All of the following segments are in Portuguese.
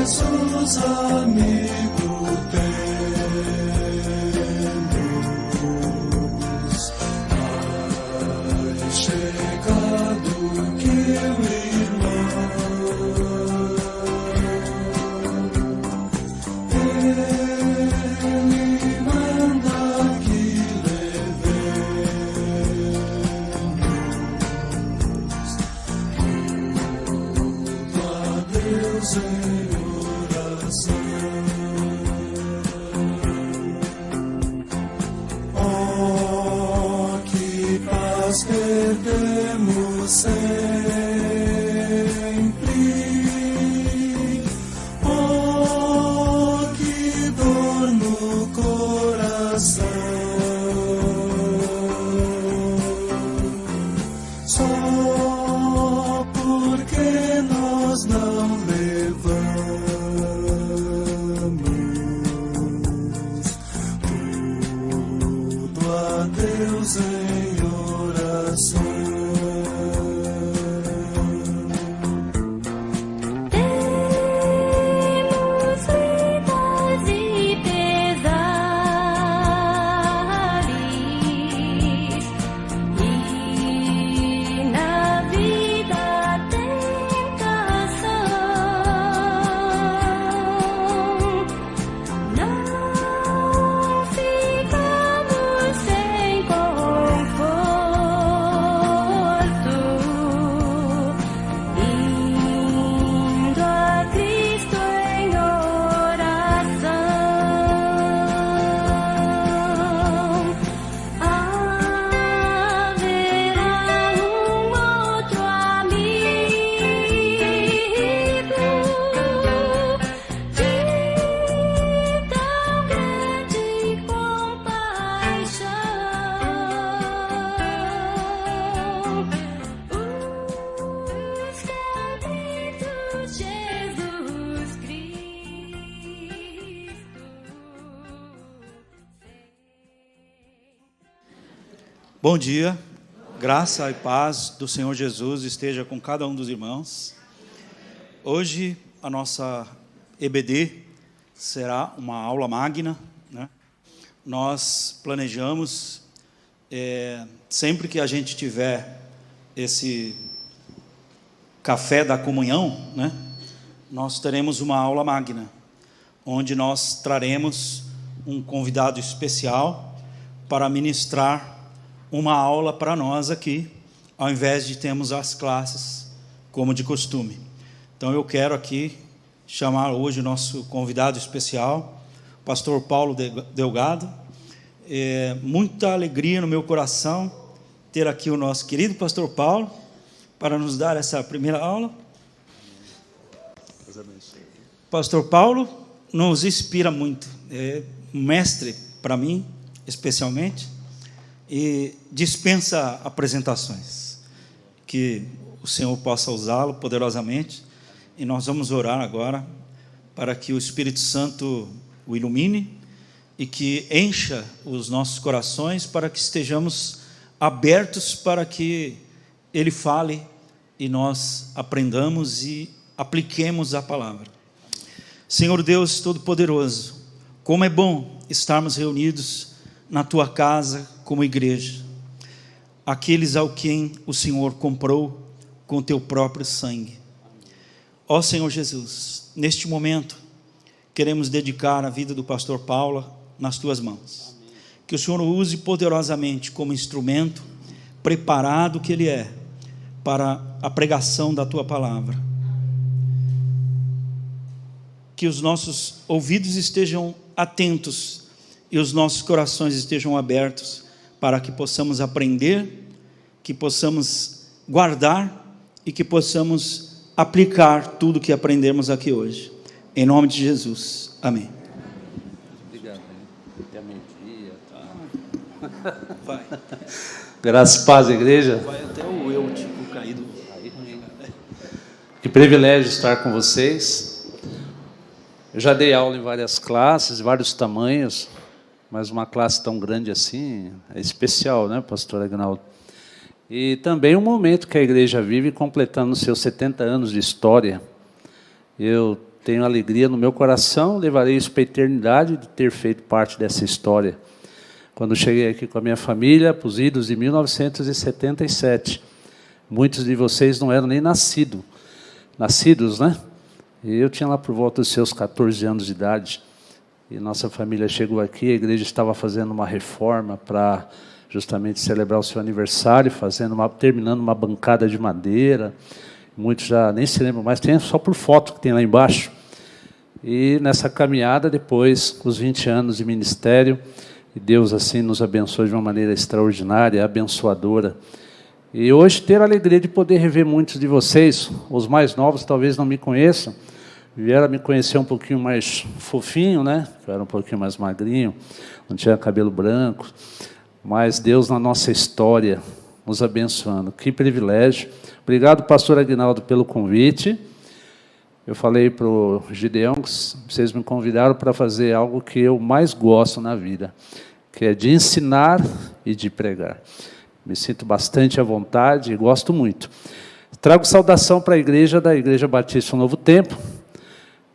Jesus, amigo, temos mais chegado que o irmão. Ele manda que levemos tudo a Deus em oração. Oh, que paz perdemos sempre. Oh, que dor no coração. Só porque nós não levamos tudo a Deus em oração. Temos lutas e pesares, e na vida tentação. Não ficamos sem conforto, indo a Cristo em oração. Haverá outro amigo de tão grande compaixão, os que ao Cristo Jesus Cristo. Bom dia, graça e paz do Senhor Jesus esteja com cada um dos irmãos. Hoje a nossa EBD será uma aula magna, né? Nós planejamos, sempre que a gente tiver esse café da comunhão, né? Nós teremos uma aula magna, onde nós traremos um convidado especial para ministrar uma aula para nós aqui, ao invés de termos as classes como de costume. Então eu quero aqui chamar hoje o nosso convidado especial, o pastor Paulo Delgado. Muita alegria no meu coração ter aqui o nosso querido pastor Paulo para nos dar essa primeira aula. Pastor Paulo nos inspira muito, é um mestre para mim, especialmente, e dispensa apresentações. Que o Senhor possa usá-lo poderosamente, e nós vamos orar agora para que o Espírito Santo o ilumine e que encha os nossos corações para que estejamos abertos para que Ele fale e nós aprendamos e apliquemos a palavra. Senhor Deus Todo-Poderoso, como é bom estarmos reunidos na Tua casa como igreja, aqueles ao quem o Senhor comprou com Teu próprio sangue. Ó Senhor Jesus, neste momento queremos dedicar a vida do pastor Paulo nas Tuas mãos. Que o Senhor o use poderosamente como instrumento, preparado que ele é para a pregação da Tua palavra. Que os nossos ouvidos estejam atentos e os nossos corações estejam abertos para que possamos aprender, que possamos guardar e que possamos aplicar tudo que aprendemos aqui hoje. Em nome de Jesus. Amém. Obrigado. Até meio-dia. Vai. Graças e paz, igreja. Vai até o eu, tipo, caído. Que privilégio estar com vocês. Eu já dei aula em várias classes, vários tamanhos, mas uma classe tão grande assim é especial, né, pastor Agnaldo? E também um momento que a igreja vive completando seus 70 anos de história. Eu tenho alegria no meu coração, levarei isso para a eternidade de ter feito parte dessa história. Quando cheguei aqui com a minha família, para os idos de 1977, muitos de vocês não eram nem nascidos, né? E eu tinha lá por volta dos seus 14 anos de idade. E nossa família chegou aqui, a igreja estava fazendo uma reforma para justamente celebrar o seu aniversário, terminando uma bancada de madeira. Muitos já nem se lembram mais, tem só por foto que tem lá embaixo. E nessa caminhada, depois, os 20 anos de ministério, e Deus assim nos abençoou de uma maneira extraordinária, abençoadora. E hoje ter a alegria de poder rever muitos de vocês, os mais novos talvez não me conheçam, vieram me conhecer um pouquinho mais fofinho, né? Eu era um pouquinho mais magrinho, não tinha cabelo branco, mas Deus na nossa história nos abençoando. Que privilégio. Obrigado, pastor Aguinaldo, pelo convite. Eu falei para o Gideão que vocês me convidaram para fazer algo que eu mais gosto na vida, que é de ensinar e de pregar. Me sinto bastante à vontade e gosto muito. Trago saudação para a igreja da Igreja Batista Novo Tempo.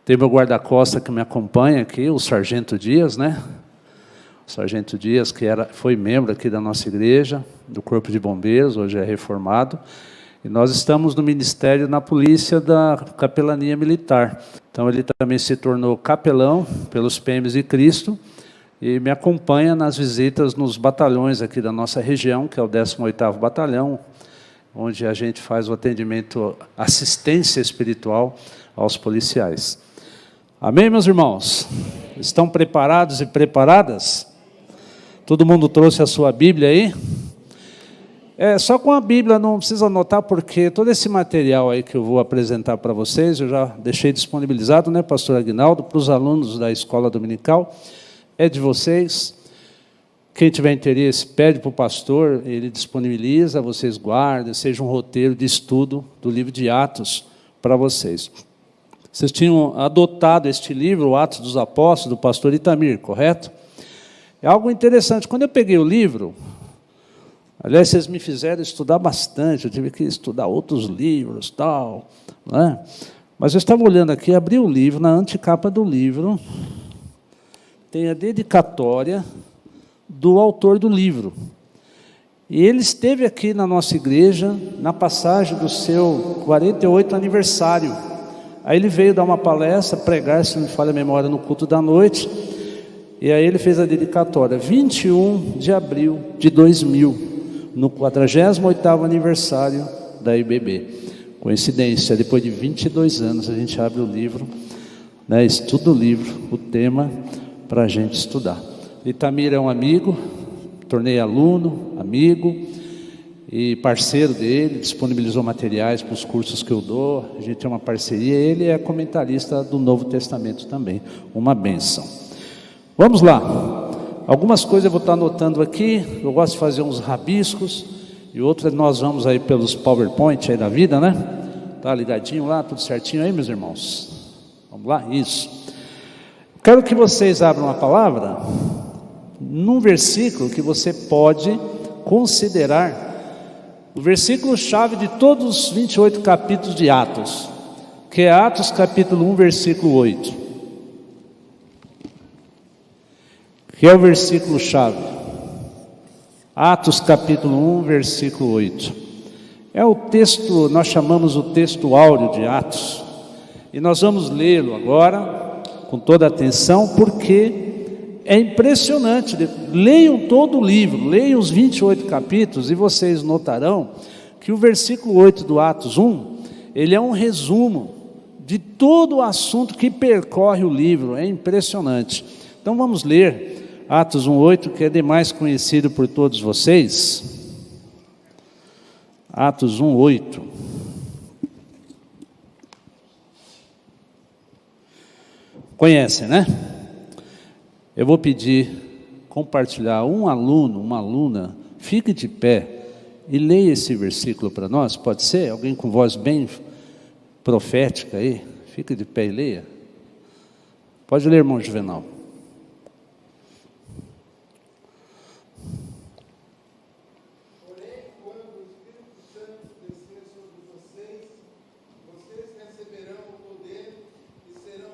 Tem meu guarda-costa que me acompanha aqui, o Sargento Dias, né? O Sargento Dias, que foi membro aqui da nossa igreja, do Corpo de Bombeiros, hoje é reformado. E nós estamos no ministério, na polícia da capelania militar. Então ele também se tornou capelão pelos PMs de Cristo e me acompanha nas visitas nos batalhões aqui da nossa região, que é o 18º Batalhão, onde a gente faz o atendimento, assistência espiritual aos policiais. Amém, meus irmãos? Estão preparados e preparadas? Todo mundo trouxe a sua Bíblia aí? Só com a Bíblia, não precisa anotar, porque todo esse material aí que eu vou apresentar para vocês, eu já deixei disponibilizado, né, pastor Aguinaldo, para os alunos da escola dominical, é de vocês. Quem tiver interesse, pede para o pastor, ele disponibiliza, vocês guardem, seja um roteiro de estudo do livro de Atos para vocês. Vocês tinham adotado este livro, o Atos dos Apóstolos, do pastor Itamir, correto? É algo interessante. Quando eu peguei o livro, aliás, vocês me fizeram estudar bastante, eu tive que estudar outros livros, tal, né? Mas eu estava olhando aqui, abri o livro, na antecapa do livro, tem a dedicatória do autor do livro. E ele esteve aqui na nossa igreja, na passagem do seu 48º aniversário. Aí ele veio dar uma palestra, pregar, se não me falha a memória, no culto da noite, e aí ele fez a dedicatória, 21 de abril de 2000, no 48º aniversário da IBB. Coincidência, depois de 22 anos a gente abre o livro, né, estuda o livro, o tema, para a gente estudar. Itamir é um amigo, tornei aluno, amigo e parceiro dele, disponibilizou materiais para os cursos que eu dou, a gente tem uma parceria, ele é comentarista do Novo Testamento também, uma bênção. Vamos lá, algumas coisas eu vou estar anotando aqui, eu gosto de fazer uns rabiscos, e outras nós vamos aí pelos PowerPoint aí da vida, né? Tá ligadinho lá, tudo certinho aí, meus irmãos? Vamos lá? Isso. Quero que vocês abram a palavra num versículo que você pode considerar o versículo-chave de todos os 28 capítulos de Atos, que é Atos capítulo 1, versículo 8, que é o versículo-chave. Atos capítulo 1, versículo 8. É o texto, nós chamamos o texto áureo de Atos, e nós vamos lê-lo agora, com toda a atenção, porque é impressionante. Leiam todo o livro, leiam os 28 capítulos e vocês notarão que o versículo 8 do Atos 1, ele é um resumo de todo o assunto que percorre o livro, é impressionante. Então vamos ler Atos 1:8, que é demais conhecido por todos vocês. Atos 1:8. Conhecem, né? Eu vou pedir, compartilhar, um aluno, uma aluna, fique de pé e leia esse versículo para nós, pode ser? Alguém com voz bem profética aí, fique de pé e leia. Pode ler, irmão Juvenal. Receberão o poder e serão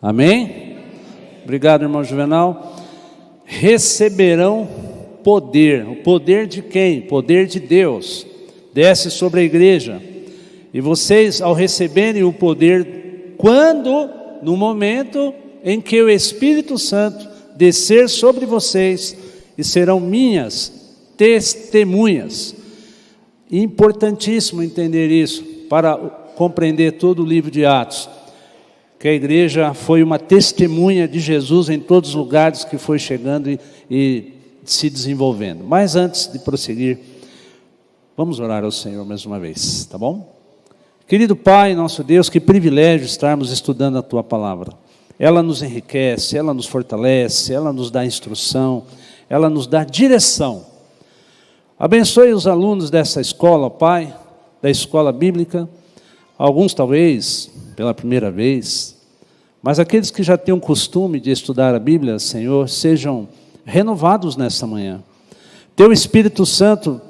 Amém? Obrigado, irmão Juvenal. Receberão poder. O poder de quem? Poder de Deus. Desce sobre a igreja. E vocês, ao receberem o poder, quando? No momento em que o Espírito Santo descer sobre vocês, e serão minhas testemunhas. Importantíssimo entender isso, para compreender todo o livro de Atos. Que a igreja foi uma testemunha de Jesus em todos os lugares que foi chegando e se desenvolvendo. Mas antes de prosseguir, vamos orar ao Senhor mais uma vez, tá bom? Querido Pai, nosso Deus, que privilégio estarmos estudando a Tua Palavra. Ela nos enriquece, ela nos fortalece, ela nos dá instrução, ela nos dá direção. Abençoe os alunos dessa escola, Pai, da escola bíblica, alguns talvez pela primeira vez, mas aqueles que já têm o costume de estudar a Bíblia, Senhor, sejam renovados nessa manhã. Teu Espírito Santo,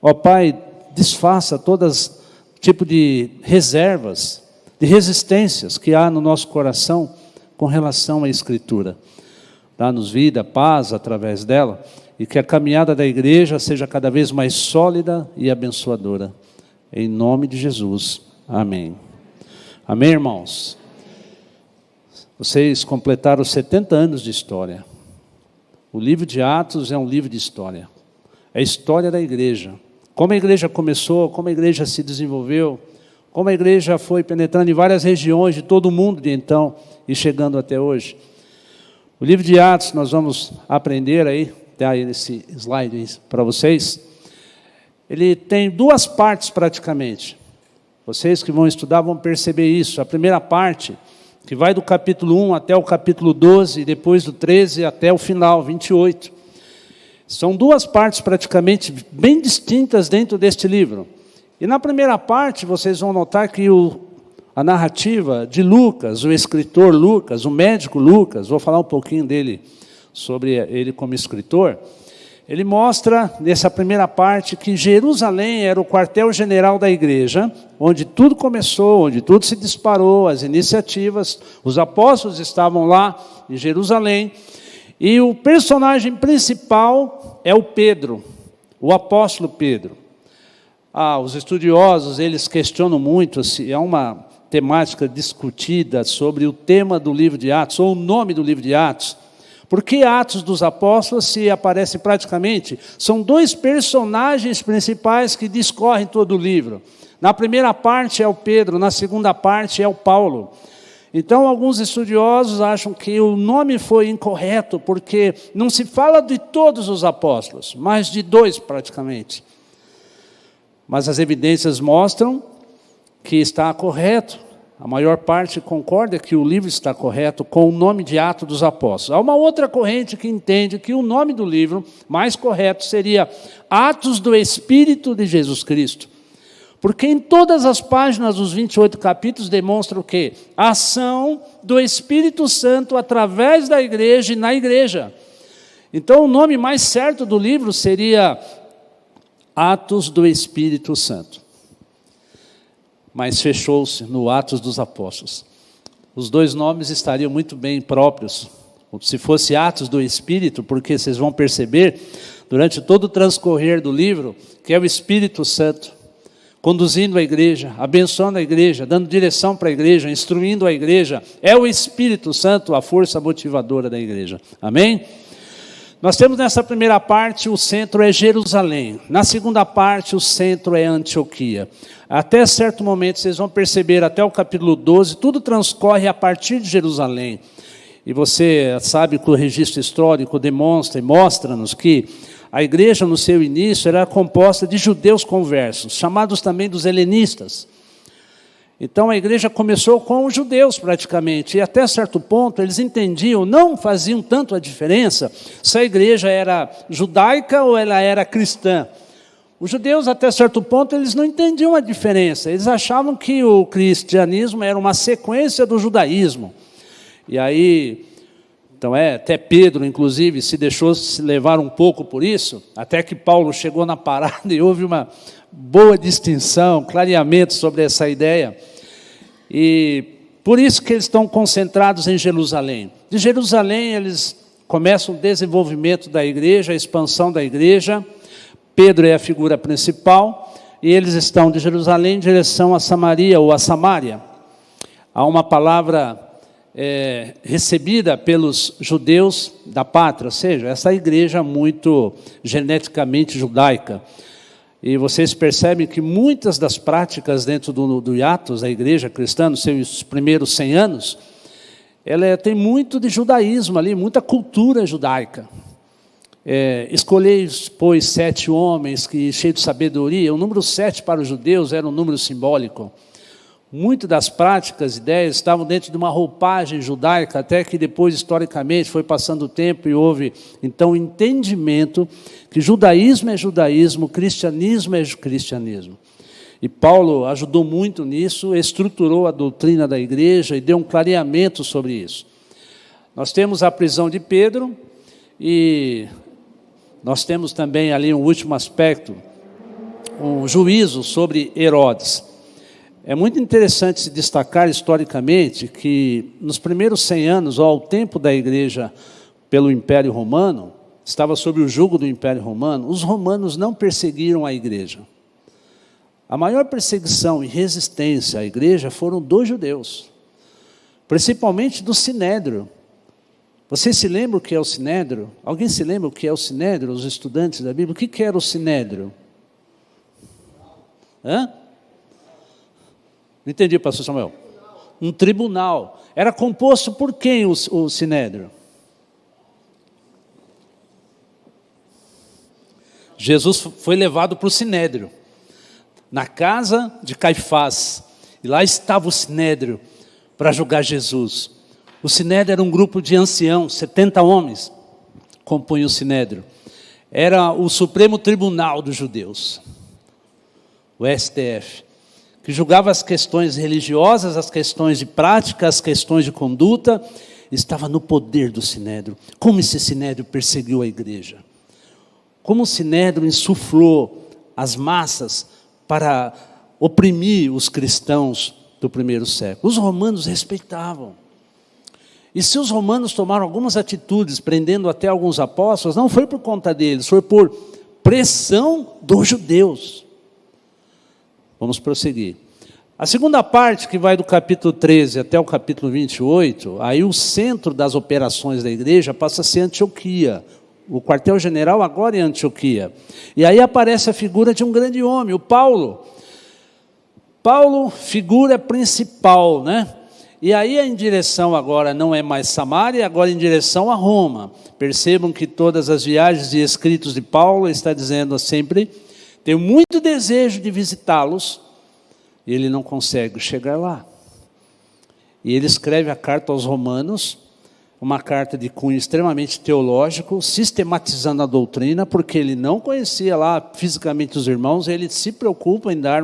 ó Pai, desfaça todas tipo de reservas, de resistências que há no nosso coração com relação à Escritura. Dá-nos vida, paz através dela, e que a caminhada da igreja seja cada vez mais sólida e abençoadora. Em nome de Jesus. Amém. Amém, irmãos? Vocês completaram 70 anos de história. O livro de Atos é um livro de história. É a história da igreja. Como a igreja começou, como a igreja se desenvolveu, como a igreja foi penetrando em várias regiões de todo o mundo de então e chegando até hoje. O livro de Atos, nós vamos aprender aí, dá aí esse slide para vocês. Ele tem duas partes praticamente. Vocês que vão estudar vão perceber isso. A primeira parte, que vai do capítulo 1 até o capítulo 12, e depois do 13 até o final, 28. São duas partes praticamente bem distintas dentro deste livro. E na primeira parte, vocês vão notar que a narrativa de Lucas, o escritor Lucas, o médico Lucas, vou falar um pouquinho dele, sobre ele como escritor, ele mostra nessa primeira parte que Jerusalém era o quartel-general da igreja, onde tudo começou, onde tudo se disparou, as iniciativas, os apóstolos estavam lá em Jerusalém, e o personagem principal é o Pedro, o apóstolo Pedro. Os estudiosos, eles questionam muito se é uma temática discutida sobre o tema do livro de Atos, ou o nome do livro de Atos. Porque Atos dos Apóstolos se aparece praticamente, são dois personagens principais que discorrem todo o livro. Na primeira parte é o Pedro, na segunda parte é o Paulo. Então, alguns estudiosos acham que o nome foi incorreto, porque não se fala de todos os apóstolos, mas de dois praticamente. Mas as evidências mostram que está correto. A maior parte concorda que o livro está correto com o nome de Atos dos Apóstolos. Há uma outra corrente que entende que o nome do livro mais correto seria Atos do Espírito de Jesus Cristo. Porque em todas as páginas dos 28 capítulos demonstra o quê? A ação do Espírito Santo através da igreja e na igreja. Então o nome mais certo do livro seria Atos do Espírito Santo. Mas fechou-se no Atos dos Apóstolos. Os dois nomes estariam muito bem próprios, se fosse Atos do Espírito, porque vocês vão perceber, durante todo o transcorrer do livro, que é o Espírito Santo, conduzindo a igreja, abençoando a igreja, dando direção para a igreja, instruindo a igreja, é o Espírito Santo a força motivadora da igreja. Amém? Nós temos nessa primeira parte, o centro é Jerusalém. Na segunda parte, o centro é Antioquia. Até certo momento, vocês vão perceber, até o capítulo 12, tudo transcorre a partir de Jerusalém. E você sabe que o registro histórico demonstra e mostra-nos que a igreja, no seu início, era composta de judeus conversos, chamados também dos helenistas. Então a igreja começou com os judeus praticamente, e até certo ponto eles entendiam, não faziam tanto a diferença se a igreja era judaica ou ela era cristã. Os judeus até certo ponto eles não entendiam a diferença, eles achavam que o cristianismo era uma sequência do judaísmo. E aí, então até Pedro inclusive se deixou se levar um pouco por isso, até que Paulo chegou na parada e houve uma boa distinção, clareamento sobre essa ideia. E Por isso que eles estão concentrados em Jerusalém. De Jerusalém eles começam o desenvolvimento da igreja, a expansão da igreja. Pedro é a figura principal e eles estão de Jerusalém em direção a Samaria ou a Samária. Há uma palavra recebida pelos judeus da pátria, ou seja, essa igreja muito geneticamente judaica. E vocês percebem que muitas das práticas dentro do Atos, da igreja cristã, nos seus primeiros 100 anos, ela tem muito de judaísmo ali, muita cultura judaica. Escolheis, pois, 7 homens que cheios de sabedoria. O número 7 para os judeus era um número simbólico. Muitas das práticas, ideias, estavam dentro de uma roupagem judaica, até que depois, historicamente, foi passando o tempo e houve, então, o entendimento que judaísmo é judaísmo, cristianismo é cristianismo. E Paulo ajudou muito nisso, estruturou a doutrina da igreja e deu um clareamento sobre isso. Nós temos a prisão de Pedro e nós temos também ali um último aspecto, um juízo sobre Herodes. É muito interessante se destacar historicamente que nos primeiros 100 anos, ao tempo da igreja pelo Império Romano, estava sob o jugo do Império Romano, os romanos não perseguiram a igreja. A maior perseguição e resistência à igreja foram dos judeus, principalmente do Sinédrio. Você se lembra o que é o Sinédrio? Alguém se lembra o que é o Sinédrio, os estudantes da Bíblia? O que era o Sinédrio? Hã? Não entendi, pastor Samuel. Um tribunal. Era composto por quem o Sinédrio? Jesus foi levado para o Sinédrio, na casa de Caifás. E lá estava o Sinédrio para julgar Jesus. O Sinédrio era um grupo de anciãos, 70 homens compunham o Sinédrio. Era o Supremo Tribunal dos Judeus, o STF, que julgava as questões religiosas, as questões de prática, as questões de conduta. Estava no poder do Sinédrio. Como esse Sinédrio perseguiu a igreja? Como o Sinédrio insuflou as massas para oprimir os cristãos do primeiro século? Os romanos respeitavam. E se os romanos tomaram algumas atitudes, prendendo até alguns apóstolos, não foi por conta deles, foi por pressão dos judeus. Vamos prosseguir. A segunda parte, que vai do capítulo 13 até o capítulo 28, aí o centro das operações da igreja passa a ser Antioquia. O quartel-general agora é Antioquia. E aí aparece a figura de um grande homem, o Paulo. Paulo, figura principal, né? E aí em direção agora, não é mais Samaria, agora em direção a Roma. Percebam que todas as viagens e escritos de Paulo, ele está dizendo sempre, tenho muito desejo de visitá-los, e ele não consegue chegar lá. E ele escreve a carta aos Romanos, uma carta de cunho extremamente teológico, sistematizando a doutrina, porque ele não conhecia lá fisicamente os irmãos, e ele se preocupa em dar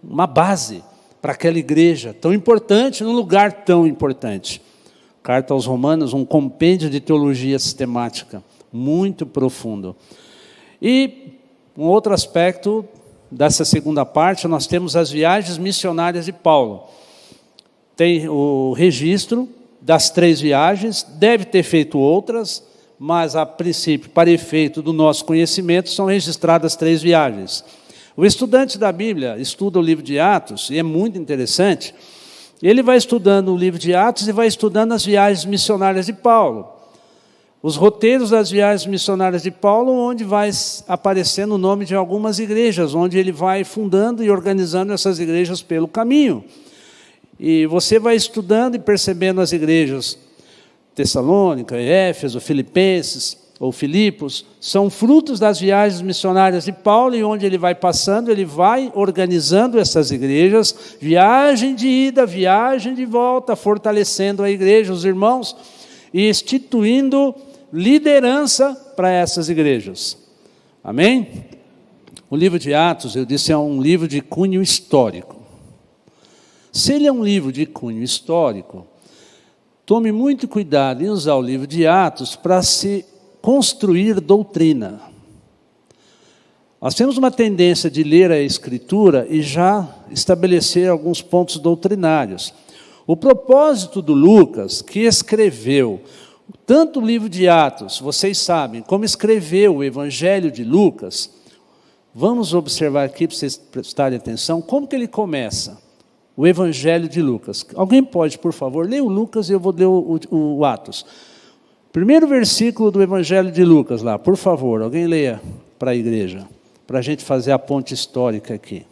uma base para aquela igreja tão importante, num lugar tão importante. Carta aos Romanos, um compêndio de teologia sistemática, muito profundo. E um outro aspecto dessa segunda parte, nós temos as viagens missionárias de Paulo. Tem o registro das 3 viagens, deve ter feito outras, mas a princípio, para efeito do nosso conhecimento, são registradas 3 viagens. O estudante da Bíblia estuda o livro de Atos, e é muito interessante, ele vai estudando o livro de Atos e vai estudando as viagens missionárias de Paulo. Os roteiros das viagens missionárias de Paulo, onde vai aparecendo o nome de algumas igrejas, onde ele vai fundando e organizando essas igrejas pelo caminho. E você vai estudando e percebendo as igrejas, Tessalônica, Éfeso, Filipenses, ou Filipos, são frutos das viagens missionárias de Paulo, e onde ele vai passando, ele vai organizando essas igrejas, viagem de ida, viagem de volta, fortalecendo a igreja, os irmãos, e instituindo liderança para essas igrejas. Amém? O livro de Atos, eu disse, é um livro de cunho histórico. Se ele é um livro de cunho histórico, tome muito cuidado em usar o livro de Atos para se construir doutrina. Nós temos uma tendência de ler a Escritura e já estabelecer alguns pontos doutrinários. O propósito do Lucas, que escreveu tanto o livro de Atos, vocês sabem, como escreveu o Evangelho de Lucas, vamos observar aqui para vocês prestarem atenção, como que ele começa o Evangelho de Lucas. Alguém pode, por favor, ler o Lucas e eu vou ler o Atos. Primeiro versículo do Evangelho de Lucas lá, por favor, alguém leia para a igreja, para a gente fazer a ponte histórica aqui.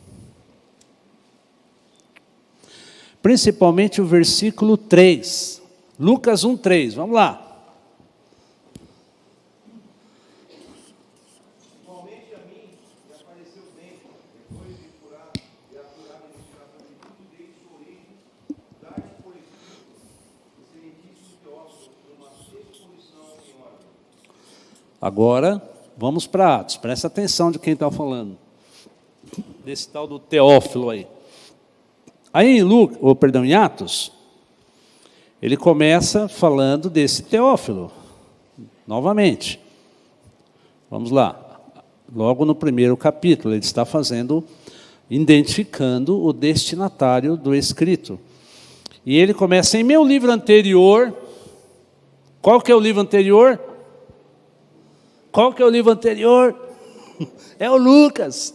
Principalmente o versículo 3, Lucas 1:3, vamos lá. Agora, vamos para Atos. Presta atenção de quem está falando. Desse tal do Teófilo aí. Aí em Atos, ele começa falando desse Teófilo. Novamente. Vamos lá. Logo no primeiro capítulo, ele está identificando o destinatário do escrito. E ele começa, em meu livro anterior. Qual que é o livro anterior? Qual que é o livro anterior? É o Lucas.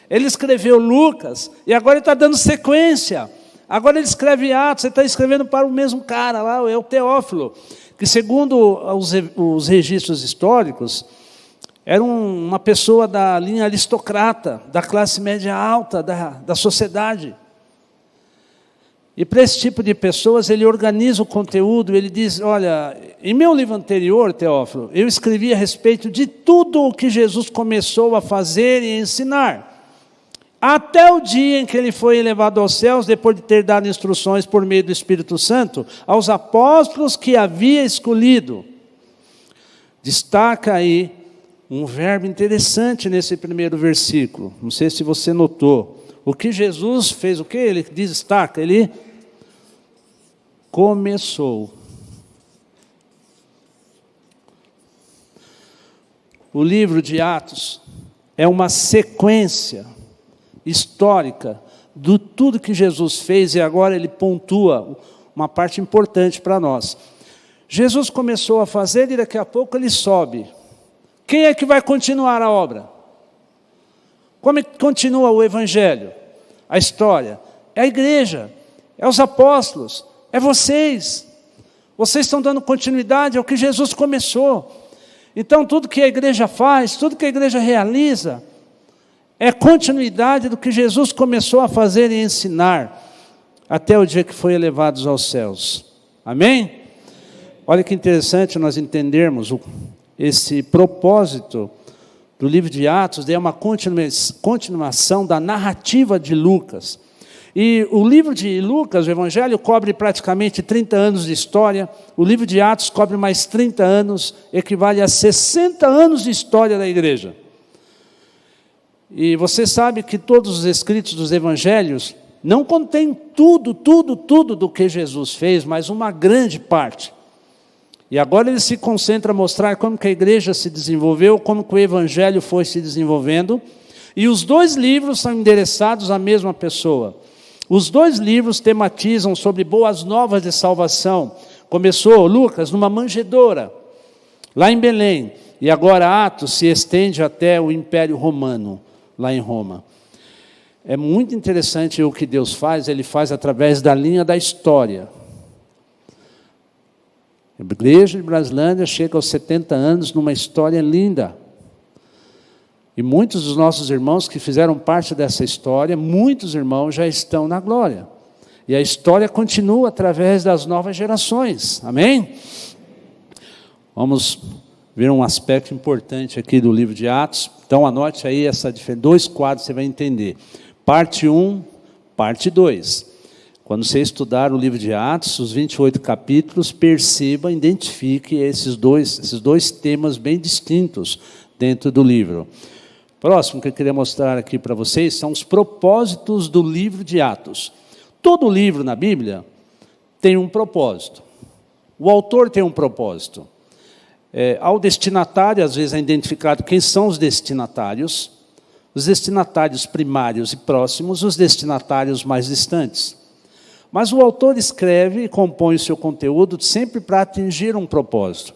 Ele escreveu Lucas e agora ele está dando sequência. Agora ele escreve Atos, ele está escrevendo para o mesmo cara lá, é o Teófilo, que segundo os registros históricos, era uma pessoa da linha aristocrata, da classe média alta da sociedade. E para esse tipo de pessoas, ele organiza o conteúdo, ele diz, olha, em meu livro anterior, Teófilo, eu escrevi a respeito de tudo o que Jesus começou a fazer e ensinar, até o dia em que ele foi elevado aos céus, depois de ter dado instruções por meio do Espírito Santo, aos apóstolos que havia escolhido. Destaca aí um verbo interessante nesse primeiro versículo, não sei se você notou. O que Jesus fez, o que ele destaca? Ele começou. O livro de Atos é uma sequência histórica de tudo que Jesus fez e agora ele pontua uma parte importante para nós. Jesus começou a fazer e daqui a pouco ele sobe. Quem é que vai continuar a obra? Como é que continua o Evangelho? A história? É a igreja, é os apóstolos, é vocês. Vocês estão dando continuidade ao que Jesus começou. Então tudo que a igreja faz, tudo que a igreja realiza, é continuidade do que Jesus começou a fazer e ensinar, até o dia que foi elevados aos céus. Amém? Olha que interessante nós entendermos esse propósito do livro de Atos, é uma continuação da narrativa de Lucas. E o livro de Lucas, o Evangelho, cobre praticamente 30 anos de história, o livro de Atos cobre mais 30 anos, equivale a 60 anos de história da igreja. E você sabe que todos os escritos dos evangelhos não contêm tudo do que Jesus fez, mas uma grande parte. E agora ele se concentra a mostrar como que a igreja se desenvolveu, como que o evangelho foi se desenvolvendo. E os dois livros são endereçados à mesma pessoa. Os dois livros tematizam sobre boas novas de salvação. Começou Lucas numa manjedoura, lá em Belém. E agora Atos se estende até o Império Romano, lá em Roma. É muito interessante o que Deus faz, ele faz através da linha da história. A igreja de Brasilândia chega aos 70 anos numa história linda. E muitos dos nossos irmãos que fizeram parte dessa história, muitos irmãos já estão na glória. E a história continua através das novas gerações. Amém? Vamos ver um aspecto importante aqui do livro de Atos. Então anote aí dois quadros, você vai entender. Parte 1, parte 2. Quando você estudar o livro de Atos, os 28 capítulos, perceba, identifique esses dois temas bem distintos dentro do livro. Próximo que eu queria mostrar aqui para vocês são os propósitos do livro de Atos. Todo livro na Bíblia tem um propósito. O autor tem um propósito. Ao destinatário, às vezes é identificado quem são os destinatários primários e próximos, os destinatários mais distantes. Mas o autor escreve e compõe o seu conteúdo sempre para atingir um propósito.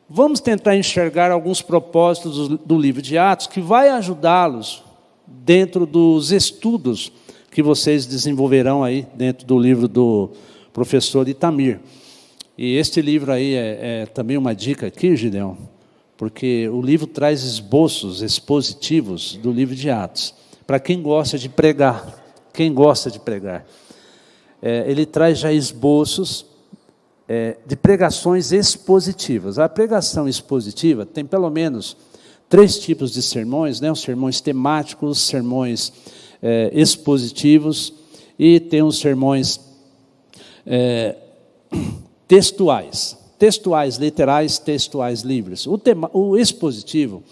Vamos tentar enxergar alguns propósitos do livro de Atos que vai ajudá-los dentro dos estudos que vocês desenvolverão aí dentro do livro do professor Itamir. E este livro aí é também uma dica aqui, Gideon, porque o livro traz esboços expositivos do livro de Atos, para quem gosta de pregar. Ele traz já esboços de pregações expositivas. A pregação expositiva tem pelo menos 3 tipos de sermões, né? Os sermões temáticos, sermões expositivos, e tem os sermões textuais. Textuais literais, textuais livres. O expositivo,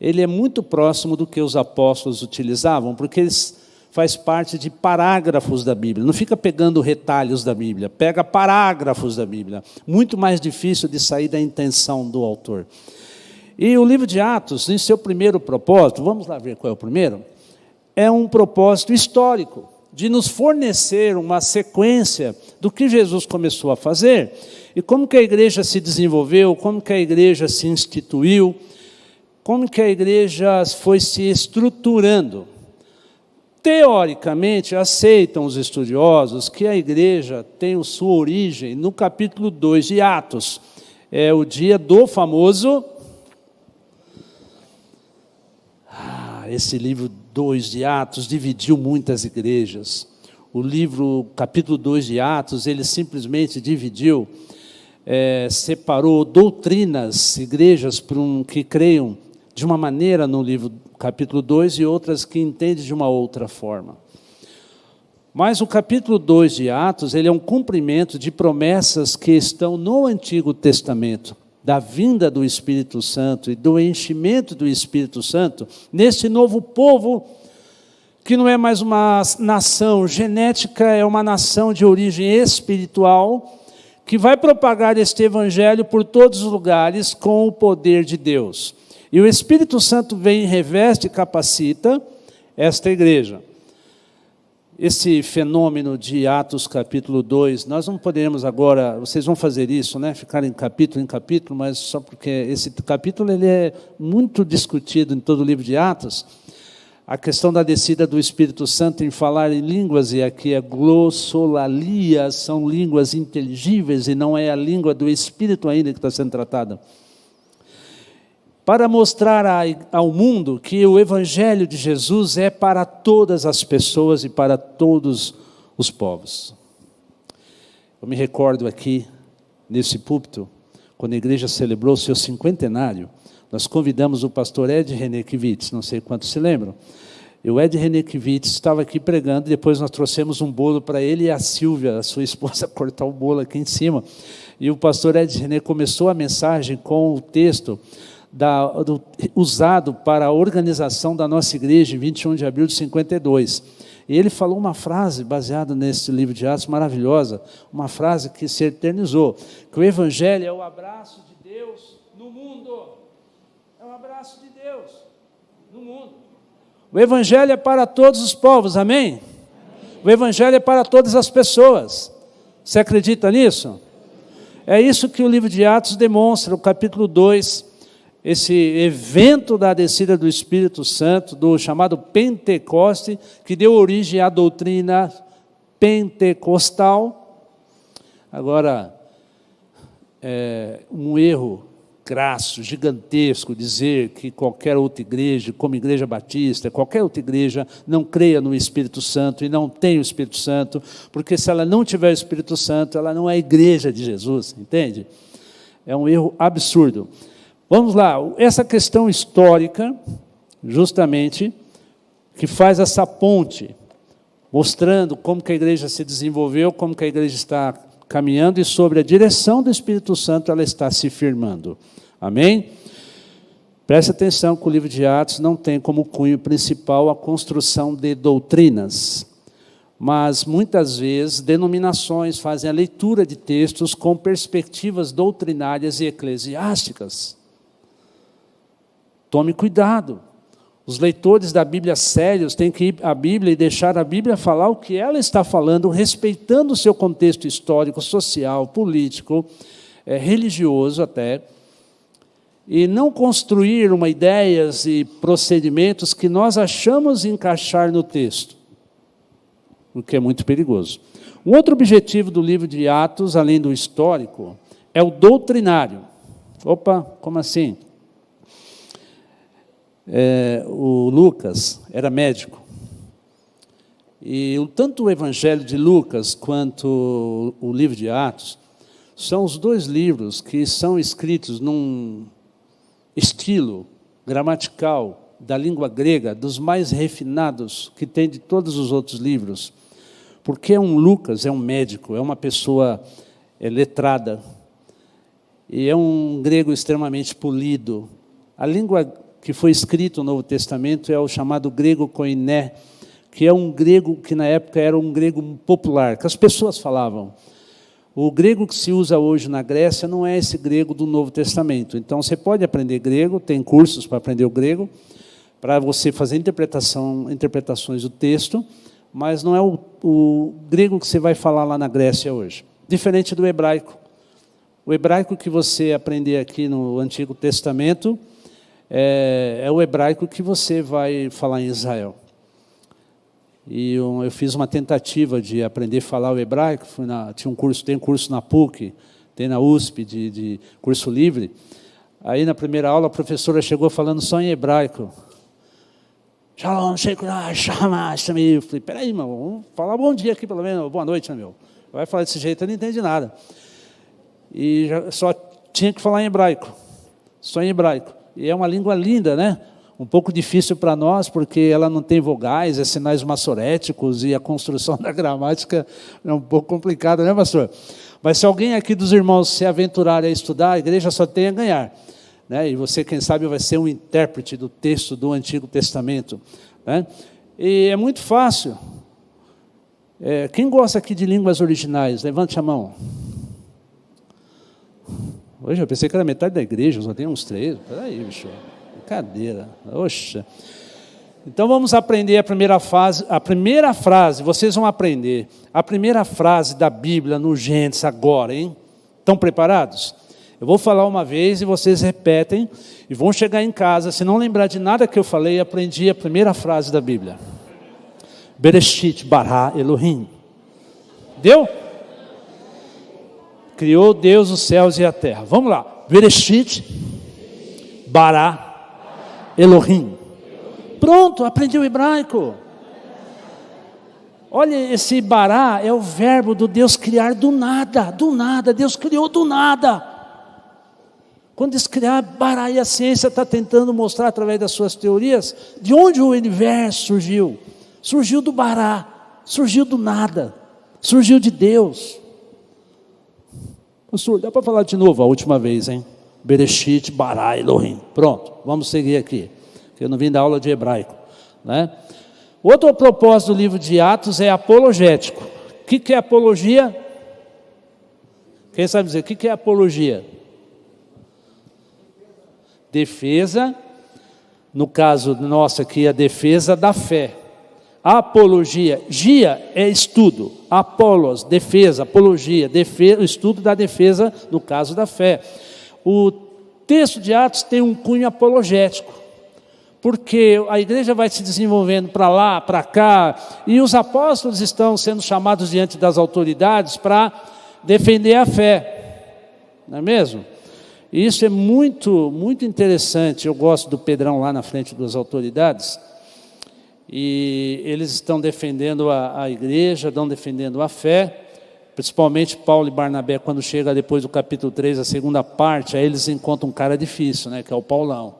ele é muito próximo do que os apóstolos utilizavam, porque eles faz parte de parágrafos da Bíblia. Não fica pegando retalhos da Bíblia, pega parágrafos da Bíblia. Muito mais difícil de sair da intenção do autor. E o livro de Atos, em seu primeiro propósito, vamos lá ver qual é o primeiro, é um propósito histórico, de nos fornecer uma sequência do que Jesus começou a fazer, e como que a igreja se desenvolveu, como que a igreja se instituiu, como que a igreja foi se estruturando. Teoricamente, aceitam os estudiosos que a igreja tem sua origem no capítulo 2 de Atos. É o dia do famoso... esse livro 2 de Atos dividiu muitas igrejas. O livro, capítulo 2 de Atos, ele simplesmente dividiu, separou doutrinas, igrejas que creiam de uma maneira no livro capítulo 2 e outras que entendem de uma outra forma. Mas o capítulo 2 de Atos, ele é um cumprimento de promessas que estão no Antigo Testamento, da vinda do Espírito Santo e do enchimento do Espírito Santo nesse novo povo, que não é mais uma nação genética, é uma nação de origem espiritual, que vai propagar este evangelho por todos os lugares com o poder de Deus. E o Espírito Santo vem, reveste e capacita esta igreja. Esse fenômeno de Atos capítulo 2, nós não podemos agora, vocês vão fazer isso, né? Ficar em capítulo, mas só porque esse capítulo ele é muito discutido em todo o livro de Atos, a questão da descida do Espírito Santo em falar em línguas, e aqui é glossolalia, são línguas inteligíveis, e não é a língua do Espírito ainda que está sendo tratada. Para mostrar ao mundo que o Evangelho de Jesus é para todas as pessoas e para todos os povos. Eu me recordo aqui, nesse púlpito, quando a igreja celebrou o seu 50º, nós convidamos o pastor Ed Renekiewicz, não sei quantos se lembram, e o Ed Renekiewicz estava aqui pregando, e depois nós trouxemos um bolo para ele e a Silvia, a sua esposa, cortar o bolo aqui em cima. E o pastor Ed René começou a mensagem com o texto usado para a organização da nossa igreja em 21 de abril de 52. E ele falou uma frase baseada nesse livro de Atos maravilhosa, uma frase que se eternizou, que o Evangelho é o abraço de Deus no mundo. É um abraço de Deus no mundo. O Evangelho é para todos os povos, amém? O Evangelho é para todas as pessoas. Você acredita nisso? É isso que o livro de Atos demonstra, o capítulo 2, esse evento da descida do Espírito Santo, do chamado Pentecoste, que deu origem à doutrina pentecostal. Agora, um erro crasso, gigantesco, dizer que qualquer outra igreja, como Igreja Batista, qualquer outra igreja, não creia no Espírito Santo e não tem o Espírito Santo, porque se ela não tiver o Espírito Santo, ela não é a igreja de Jesus, entende? É um erro absurdo. Vamos lá, essa questão histórica, justamente, que faz essa ponte, mostrando como que a igreja se desenvolveu, como que a igreja está caminhando, e sobre a direção do Espírito Santo ela está se firmando. Amém? Preste atenção que o livro de Atos não tem como cunho principal a construção de doutrinas, mas muitas vezes denominações fazem a leitura de textos com perspectivas doutrinárias e eclesiásticas. Tome cuidado. Os leitores da Bíblia sérios têm que ir à Bíblia e deixar a Bíblia falar o que ela está falando, respeitando o seu contexto histórico, social, político, religioso até, e não construir ideias e procedimentos que nós achamos encaixar no texto, o que é muito perigoso. Um outro objetivo do livro de Atos, além do histórico, é o doutrinário. Opa, como assim? O Lucas era médico. E tanto o Evangelho de Lucas quanto o livro de Atos são os dois livros que são escritos num estilo gramatical da língua grega, dos mais refinados que tem de todos os outros livros. Porque Lucas é um médico, é uma pessoa letrada, e é um grego extremamente polido. A língua que foi escrita no Novo Testamento é o chamado grego koiné, que é um grego que na época era um grego popular, que as pessoas falavam. O grego que se usa hoje na Grécia não é esse grego do Novo Testamento. Então, você pode aprender grego, tem cursos para aprender o grego, para você fazer interpretações do texto, mas não é o grego que você vai falar lá na Grécia hoje. Diferente do hebraico. O hebraico que você aprender aqui no Antigo Testamento é o hebraico que você vai falar em Israel. E eu fiz uma tentativa de aprender a falar o hebraico, tem um curso na PUC, tem na USP de curso livre. Aí na primeira aula a professora chegou falando só em hebraico. Shalom, eu falei, peraí, irmão, vamos falar bom dia aqui pelo menos, boa noite, né, meu? Vai falar desse jeito, eu não entendi nada. E só tinha que falar em hebraico, só em hebraico. E é uma língua linda, né? Um pouco difícil para nós, porque ela não tem vogais, sinais massoréticos, e a construção da gramática é um pouco complicada, né, pastor? Mas se alguém aqui dos irmãos se aventurar a estudar, a igreja só tem a ganhar. Né? E você, quem sabe, vai ser um intérprete do texto do Antigo Testamento. Né? E é muito fácil. Quem gosta aqui de línguas originais? Levante a mão. Hoje eu pensei que era metade da igreja, só tem uns 3. Peraí, bicho. Brincadeira. Oxa. Então vamos aprender a primeira frase, vocês vão aprender a primeira frase da Bíblia no Gênesis agora, hein? Estão preparados? Eu vou falar uma vez e vocês repetem e vão chegar em casa, se não lembrar de nada que eu falei, aprendi a primeira frase da Bíblia. Bereshit bara Elohim. Deu? Criou Deus os céus e a terra. Vamos lá. Bereshit bara Elohim. Pronto, aprendi o hebraico. Olha, esse bará é o verbo do Deus criar do nada, Deus criou do nada. Quando diz criar, bará, e a ciência está tentando mostrar através das suas teorias, de onde o universo surgiu. Surgiu do bará, surgiu do nada, surgiu de Deus. Pastor, dá para falar de novo a última vez, hein? Bereshit bara Elohim. Pronto, vamos seguir aqui. Eu não vim da aula de hebraico, né? Outro propósito do livro de Atos é apologético. O que é apologia? Quem sabe dizer, o que é apologia? Defesa, no caso nosso aqui, a defesa da fé. Apologia, gia é estudo, apolos, defesa, apologia, defesa, o estudo da defesa, no caso da fé. O texto de Atos tem um cunho apologético, porque a igreja vai se desenvolvendo para lá, para cá, e os apóstolos estão sendo chamados diante das autoridades para defender a fé, não é mesmo? E isso é muito, muito interessante. Eu gosto do Pedrão lá na frente das autoridades, e eles estão defendendo a igreja, estão defendendo a fé, principalmente Paulo e Barnabé, quando chega depois do capítulo 3, a segunda parte, aí eles encontram um cara difícil, né, que é o Paulão.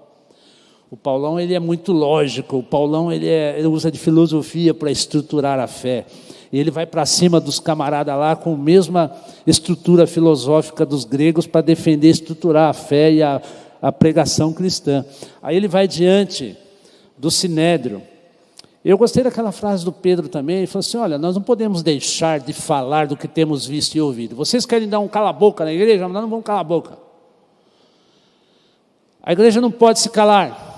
O Paulão, ele é muito lógico, o Paulão ele usa de filosofia para estruturar a fé. E ele vai para cima dos camaradas lá com a mesma estrutura filosófica dos gregos para defender, estruturar a fé e a pregação cristã. Aí ele vai diante do Sinédrio. Eu gostei daquela frase do Pedro também, ele falou assim, olha, nós não podemos deixar de falar do que temos visto e ouvido. Vocês querem dar um cala-boca na igreja? Mas nós não vamos calar a boca. A igreja não pode se calar.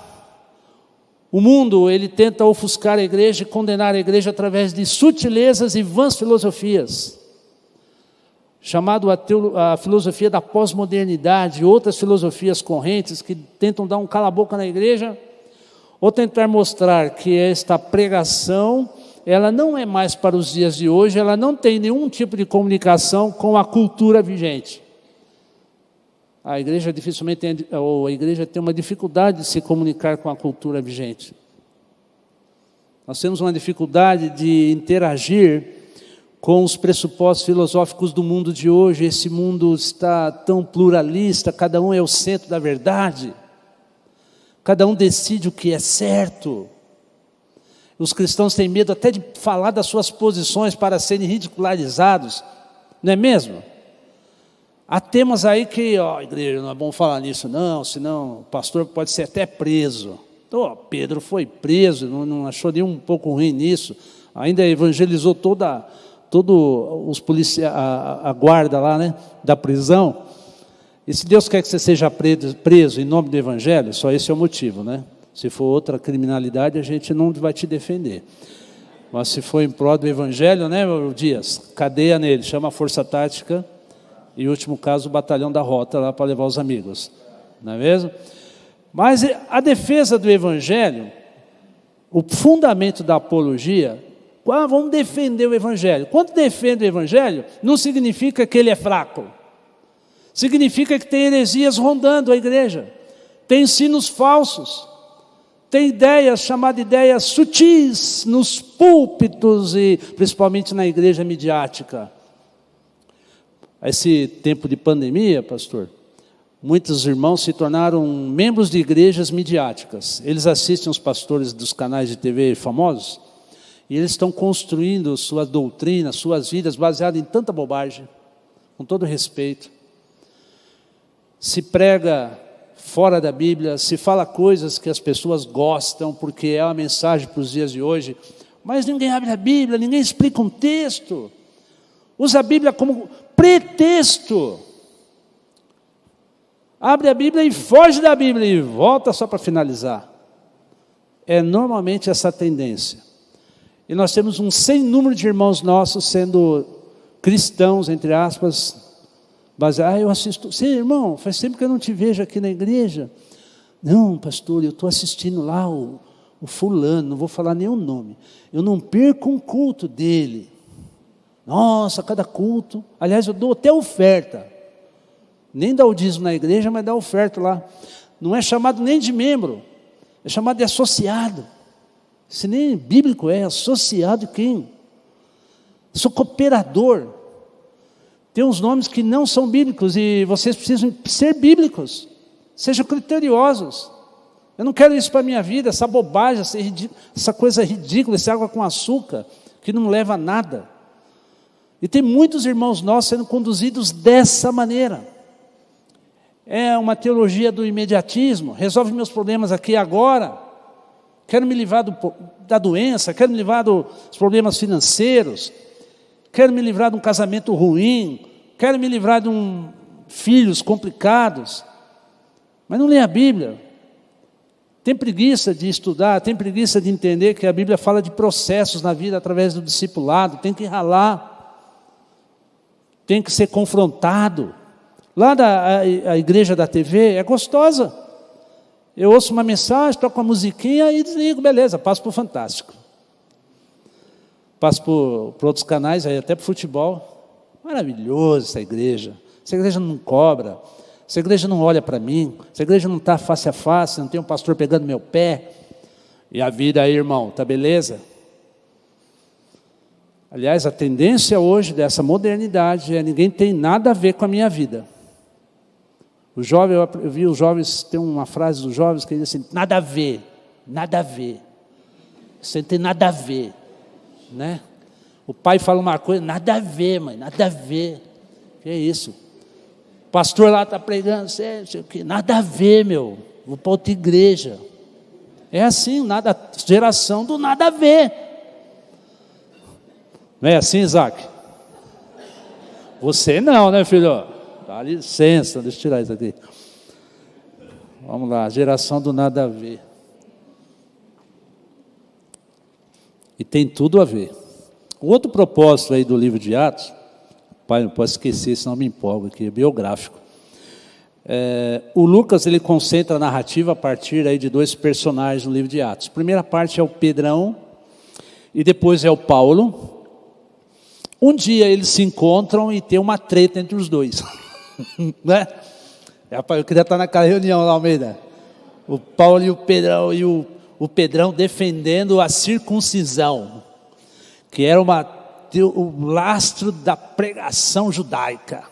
O mundo, ele tenta ofuscar a igreja e condenar a igreja através de sutilezas e vãs filosofias, chamado a filosofia da pós-modernidade, outras filosofias correntes que tentam dar um cala-boca na igreja, ou tentar mostrar que esta pregação, ela não é mais para os dias de hoje, ela não tem nenhum tipo de comunicação com a cultura vigente. A igreja dificilmente a igreja tem uma dificuldade de se comunicar com a cultura vigente. Nós temos uma dificuldade de interagir com os pressupostos filosóficos do mundo de hoje. Esse mundo está tão pluralista, cada um é o centro da verdade, cada um decide o que é certo. Os cristãos têm medo até de falar das suas posições para serem ridicularizados, não é mesmo? Há temas aí que, igreja, não é bom falar nisso não, senão o pastor pode ser até preso. Então, Pedro foi preso, não achou nem um pouco ruim nisso, ainda evangelizou toda os policiais, a guarda lá, né, da prisão. E se Deus quer que você seja preso em nome do evangelho, só esse é o motivo, né? Se for outra criminalidade, a gente não vai te defender. Mas se for em prol do evangelho, né, Dias, cadeia nele, chama a força tática, e último caso, o batalhão da rota lá para levar os amigos, não é mesmo? Mas a defesa do evangelho, o fundamento da apologia, vamos defender o evangelho. Quando defende o evangelho, não significa que ele é fraco. Significa que tem heresias rondando a igreja, tem ensinos falsos, tem ideias, chamadas ideias sutis, nos púlpitos e principalmente na igreja midiática. Esse tempo de pandemia, pastor, muitos irmãos se tornaram membros de igrejas midiáticas. Eles assistem os pastores dos canais de TV famosos e eles estão construindo sua doutrina, suas vidas baseadas em tanta bobagem, com todo respeito. Se prega fora da Bíblia, se fala coisas que as pessoas gostam, porque é uma mensagem para os dias de hoje, mas ninguém abre a Bíblia, ninguém explica um texto, usa a Bíblia como pretexto, abre a Bíblia e foge da Bíblia e volta só para finalizar. É normalmente essa tendência. E nós temos um sem número de irmãos nossos sendo cristãos, entre aspas, baseados. Eu assisto, sim, irmão, faz tempo que eu não te vejo aqui na igreja. Não, pastor, eu estou assistindo lá o fulano, não vou falar nenhum nome. Eu não perco um culto dele. Nossa, cada culto. Aliás, eu dou até oferta. Nem dá o dízimo na igreja, mas dá oferta lá. Não é chamado nem de membro, é chamado de associado. Se nem bíblico é, associado quem? Sou cooperador. Tem uns nomes que não são bíblicos e vocês precisam ser bíblicos. Sejam criteriosos. Eu não quero isso para a minha vida, essa bobagem, essa coisa ridícula, essa água com açúcar, que não leva a nada. E tem muitos irmãos nossos sendo conduzidos dessa maneira. É uma teologia do imediatismo, resolve meus problemas aqui e agora. Quero me livrar da doença, quero me livrar dos problemas financeiros, quero me livrar de um casamento ruim, quero me livrar de filhos complicados. Mas não lê a Bíblia. Tem preguiça de estudar, tem preguiça de entender que a Bíblia fala de processos na vida através do discipulado, tem que ralar. Tem que ser confrontado. Lá a igreja da TV é gostosa. Eu ouço uma mensagem, toco uma musiquinha e desligo, beleza, passo para o Fantástico. Passo para outros canais, aí até para o futebol. Maravilhoso essa igreja. Essa igreja não cobra. Essa igreja não olha para mim. Essa igreja não está face a face, não tem um pastor pegando meu pé. E a vida aí, irmão, tá beleza? Aliás, a tendência hoje dessa modernidade é ninguém tem nada a ver com a minha vida. Os jovens, eu vi os jovens, tem uma frase dos jovens que diz assim, nada a ver, nada a ver. Isso não tem nada a ver, né? O pai fala uma coisa, nada a ver, mãe, nada a ver. Que é isso? O pastor lá está pregando, sei o quê, nada a ver, meu, vou para outra igreja. É assim, geração do nada a ver. Não é assim, Isaac? Você não, né, filho? Dá licença, deixa eu tirar isso aqui. Vamos lá, geração do nada a ver. E tem tudo a ver. O outro propósito aí do livro de Atos, pai, não posso esquecer, senão me empolgo aqui, é biográfico. O Lucas, ele concentra a narrativa a partir aí de dois personagens no livro de Atos. A primeira parte é o Pedrão e depois é o Paulo. Um dia eles se encontram e tem uma treta entre os dois. Né? Rapaz, eu queria estar naquela reunião lá, Almeida. O Paulo e o Pedrão, e o Pedrão defendendo a circuncisão, que era o lastro da pregação judaica.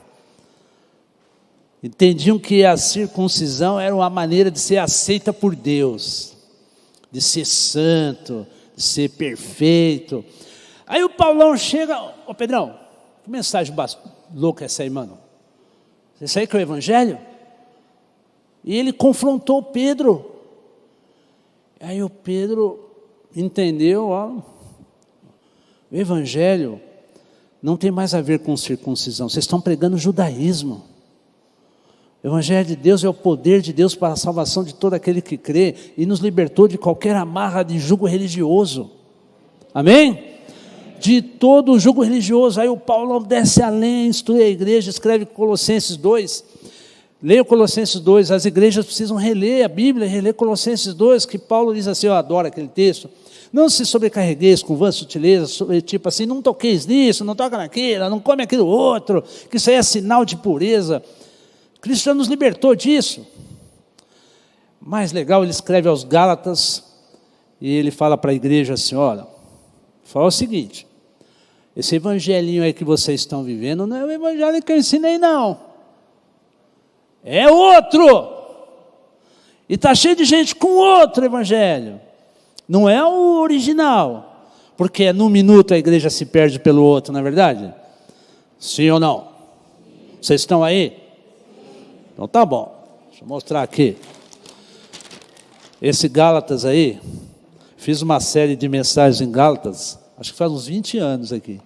Entendiam que a circuncisão era uma maneira de ser aceita por Deus, de ser santo, de ser perfeito. Aí o Paulão chega, ô Pedrão, que mensagem louca é essa aí, mano? Isso aí que é o evangelho? E ele confrontou o Pedro. Aí o Pedro entendeu, ó, o evangelho não tem mais a ver com circuncisão, vocês estão pregando judaísmo. O evangelho de Deus é o poder de Deus para a salvação de todo aquele que crê e nos libertou de qualquer amarra de jugo religioso. Amém? De todo o jugo religioso. Aí o Paulo desce além, instrui a igreja, escreve Colossenses 2. Leia Colossenses 2, as igrejas precisam reler a Bíblia, reler Colossenses 2, que Paulo diz assim, eu adoro aquele texto. Não se sobrecarregueis com vã sutileza, tipo assim, não toqueis nisso, não toca naquilo, não come aquilo outro, que isso aí é sinal de pureza. Cristo já nos libertou disso. Mais legal, ele escreve aos Gálatas, e ele fala para a igreja assim, olha, fala o seguinte, esse evangelinho aí que vocês estão vivendo, não é o evangelho que eu ensinei não, é outro, e está cheio de gente com outro evangelho, não é o original, porque num minuto a igreja se perde pelo outro, não é verdade? Sim ou não? Vocês estão aí? Então tá bom, deixa eu mostrar aqui. Esse Gálatas aí, fiz uma série de mensagens em Gálatas, acho que faz uns 20 anos aqui.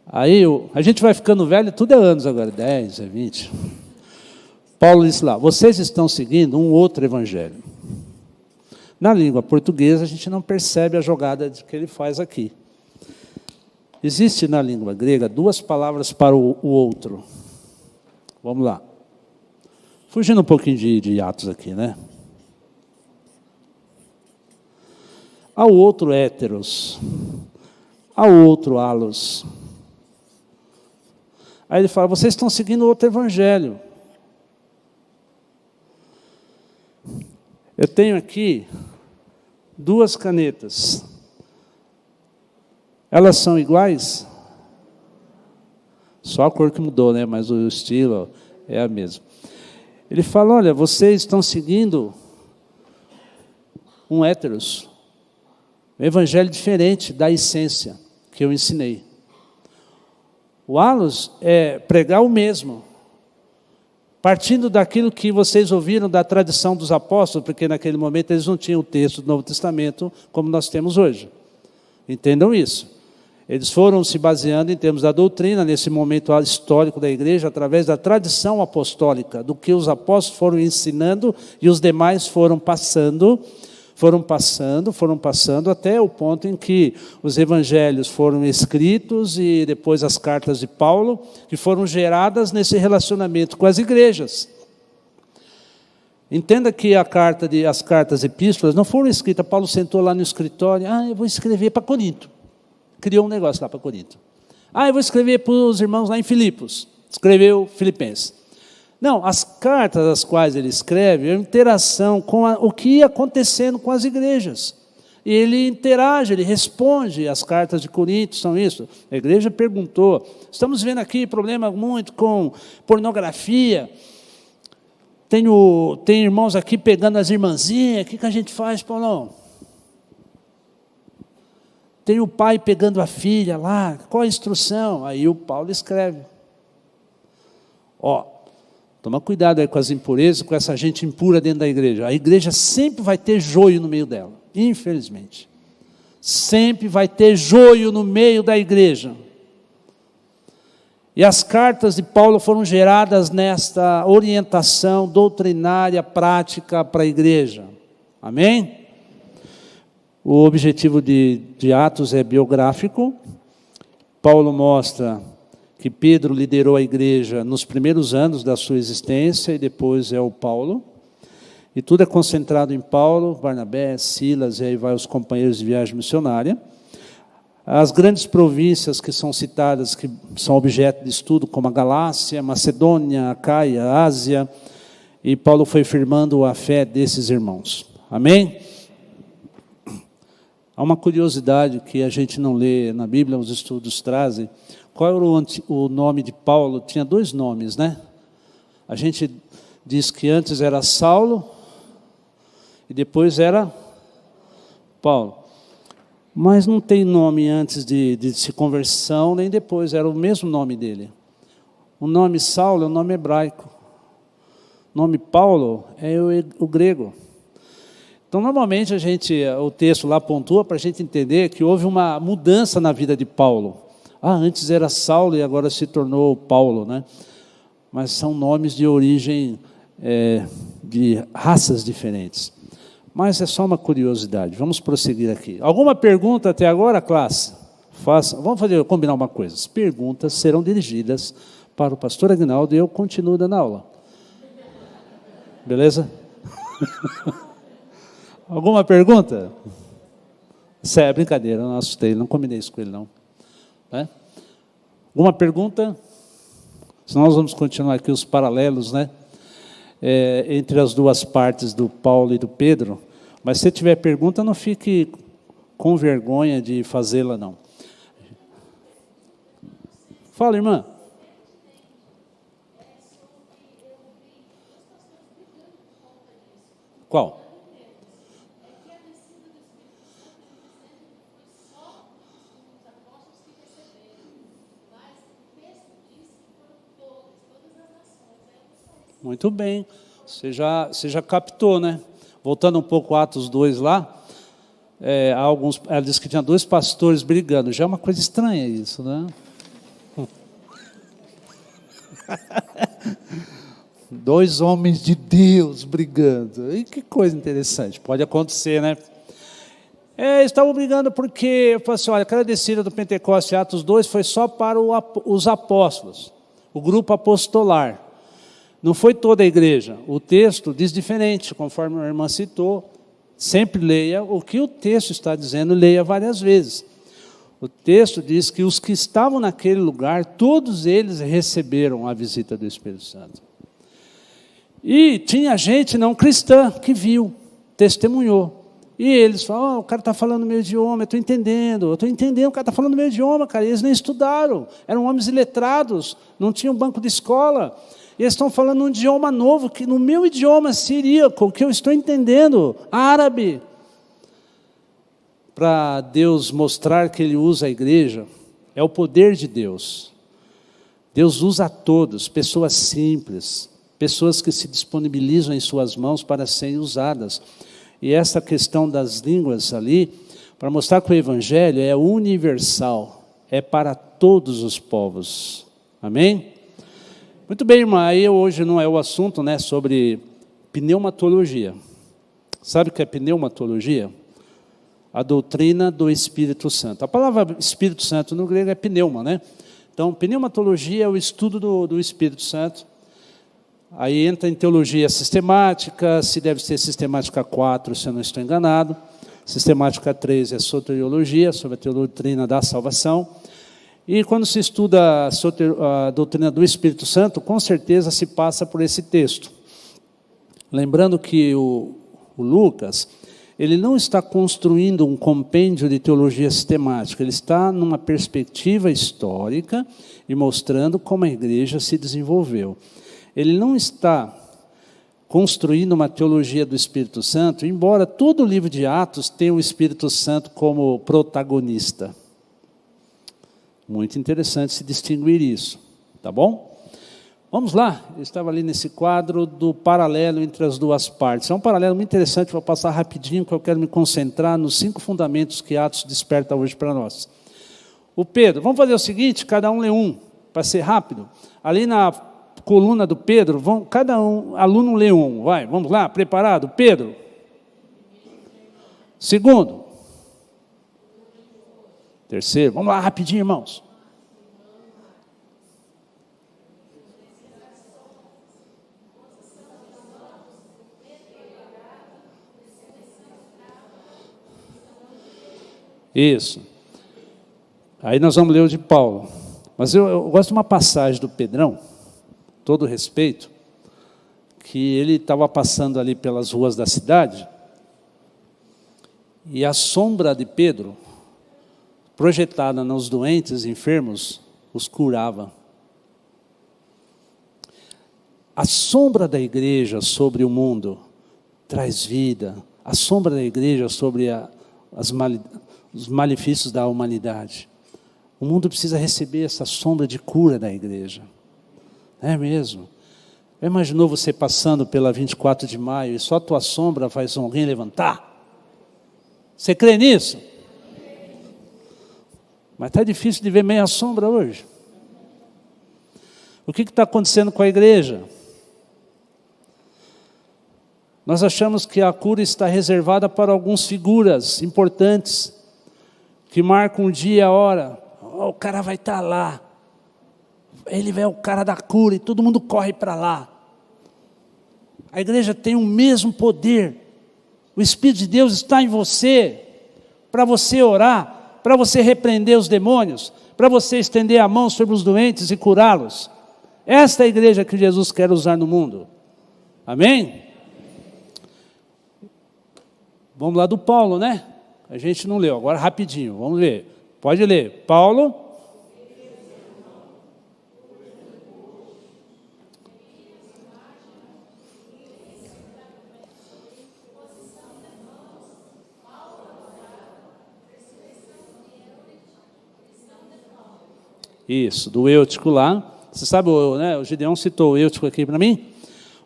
Aí a gente vai ficando velho, tudo é anos agora, 10, 20. Paulo disse lá, vocês estão seguindo um outro evangelho. Na língua portuguesa a gente não percebe a jogada que ele faz aqui. Existe na língua grega duas palavras para o outro. Vamos lá. Fugindo um pouquinho de Atos aqui, né? Ao outro héteros, ao outro halos. Aí ele fala, vocês estão seguindo outro evangelho. Eu tenho aqui duas canetas. Elas são iguais? Só a cor que mudou, né? Mas o estilo é a mesma. Ele fala, olha, vocês estão seguindo um héteros, um evangelho diferente da essência que eu ensinei. O halos é pregar o mesmo, partindo daquilo que vocês ouviram da tradição dos apóstolos, porque naquele momento eles não tinham o texto do Novo Testamento como nós temos hoje. Entendam isso. Eles foram se baseando em termos da doutrina, nesse momento histórico da igreja, através da tradição apostólica, do que os apóstolos foram ensinando e os demais foram passando, até o ponto em que os evangelhos foram escritos e depois as cartas de Paulo, que foram geradas nesse relacionamento com as igrejas. Entenda que as cartas epístolas não foram escritas, Paulo sentou lá no escritório, eu vou escrever para Corinto. Criou um negócio lá para Corinto. Eu vou escrever para os irmãos lá em Filipos. Escreveu Filipenses. Não, as cartas as quais ele escreve é uma interação com o que ia acontecendo com as igrejas. E ele interage, ele responde. As cartas de Corinto são isso. A igreja perguntou, estamos vendo aqui problema muito com pornografia. Tem irmãos aqui pegando as irmãzinhas, o que a gente faz, Paulão? Tem o pai pegando a filha lá, qual a instrução? Aí o Paulo escreve. Toma cuidado aí com as impurezas, com essa gente impura dentro da igreja. A igreja sempre vai ter joio no meio dela, infelizmente. Sempre vai ter joio no meio da igreja. E as cartas de Paulo foram geradas nesta orientação doutrinária, prática para a igreja. Amém? O objetivo de Atos é biográfico. Paulo mostra que Pedro liderou a igreja nos primeiros anos da sua existência, e depois é o Paulo. E tudo é concentrado em Paulo, Barnabé, Silas, e aí vai os companheiros de viagem missionária. As grandes províncias que são citadas, que são objeto de estudo, como a Galácia, Macedônia, Acaia, Ásia, e Paulo foi firmando a fé desses irmãos. Amém? Há uma curiosidade que a gente não lê na Bíblia, os estudos trazem. Qual era o nome de Paulo? Tinha 2 nomes, né? A gente diz que antes era Saulo e depois era Paulo. Mas não tem nome antes de se conversão, nem depois, era o mesmo nome dele. O nome Saulo é um nome hebraico. O nome Paulo é o grego. Então, normalmente, o texto lá pontua para a gente entender que houve uma mudança na vida de Paulo. Antes era Saulo e agora se tornou Paulo, né? Mas são nomes de origem de raças diferentes. Mas é só uma curiosidade. Vamos prosseguir aqui. Alguma pergunta até agora, classe? Vamos combinar uma coisa. As perguntas serão dirigidas para o pastor Aguinaldo e eu continuo dando aula. Beleza? Alguma pergunta? Isso é brincadeira, eu não assustei, não combinei isso com ele, não. Alguma pergunta? Senão nós vamos continuar aqui os paralelos, né? Entre as duas partes do Paulo e do Pedro. Mas se tiver pergunta, não fique com vergonha de fazê-la, não. Fala, irmã. Qual? Muito bem, você já captou, né? Voltando um pouco a Atos 2 lá, ela disse que tinha 2 pastores brigando, já é uma coisa estranha isso, né? 2 homens de Deus brigando, e que coisa interessante, pode acontecer, né? Estavam brigando porque, eu falei assim, olha, aquela descida do Pentecoste, Atos 2, foi só para os apóstolos, o grupo apostolar. Não foi toda a igreja. O texto diz diferente, conforme a irmã citou. Sempre leia o que o texto está dizendo, leia várias vezes. O texto diz que os que estavam naquele lugar, todos eles receberam a visita do Espírito Santo. E tinha gente não cristã que viu, testemunhou. E eles falam, o cara está falando meu idioma, eu estou entendendo, o cara está falando meu idioma, cara. E eles nem estudaram, eram homens iletrados, não tinham banco de escola. E eles estão falando um idioma novo, que no meu idioma siríaco, que eu estou entendendo, árabe. Para Deus mostrar que Ele usa a igreja, é o poder de Deus. Deus usa a todos, pessoas simples, pessoas que se disponibilizam em suas mãos para serem usadas. E essa questão das línguas ali, para mostrar que o Evangelho é universal, é para todos os povos. Amém? Muito bem, irmã, aí hoje não é o assunto, né, sobre pneumatologia. Sabe o que é pneumatologia? A doutrina do Espírito Santo. A palavra Espírito Santo no grego é pneuma, né? Então, pneumatologia é o estudo do Espírito Santo. Aí entra em teologia sistemática, se deve ser sistemática 4, se eu não estou enganado. Sistemática 3 é soteriologia, sobre a doutrina da salvação. E quando se estuda a doutrina do Espírito Santo, com certeza se passa por esse texto. Lembrando que o Lucas, ele não está construindo um compêndio de teologia sistemática, ele está numa perspectiva histórica e mostrando como a igreja se desenvolveu. Ele não está construindo uma teologia do Espírito Santo, embora todo o livro de Atos tenha o Espírito Santo como protagonista. Muito interessante se distinguir isso, tá bom? Vamos lá, eu estava ali nesse quadro do paralelo entre as duas partes. É um paralelo muito interessante, vou passar rapidinho, porque eu quero me concentrar nos 5 fundamentos que Atos desperta hoje para nós. O Pedro, vamos fazer o seguinte, cada um lê um, para ser rápido. Ali na coluna do Pedro, cada aluno lê um, vai, vamos lá, preparado? Pedro. Segundo. Terceiro, vamos lá rapidinho, irmãos. Isso. Aí nós vamos ler o de Paulo. Mas eu gosto de uma passagem do Pedrão, todo respeito, que ele estava passando ali pelas ruas da cidade, e a sombra de Pedro, projetada nos doentes e enfermos, os curava. A sombra da igreja sobre o mundo traz vida. A sombra da igreja sobre os malefícios da humanidade. O mundo precisa receber essa sombra de cura da igreja. Não é mesmo? Já imaginou você passando pela 24 de maio e só a tua sombra faz alguém levantar? Você crê nisso? Mas está difícil de ver meia sombra hoje. O que está acontecendo com a igreja? Nós achamos que a cura está reservada para algumas figuras importantes, que marcam o dia e a hora. O cara vai estar lá. Ele é o cara da cura e todo mundo corre para lá. A igreja tem o mesmo poder. O Espírito de Deus está em você, para você orar, para você repreender os demônios, para você estender a mão sobre os doentes e curá-los. Esta é a igreja que Jesus quer usar no mundo. Amém? Vamos lá do Paulo, né? A gente não leu, agora rapidinho, vamos ver. Pode ler. Paulo. Isso, do Eutico lá. Você sabe, né, o Gideão citou o Eutico aqui para mim.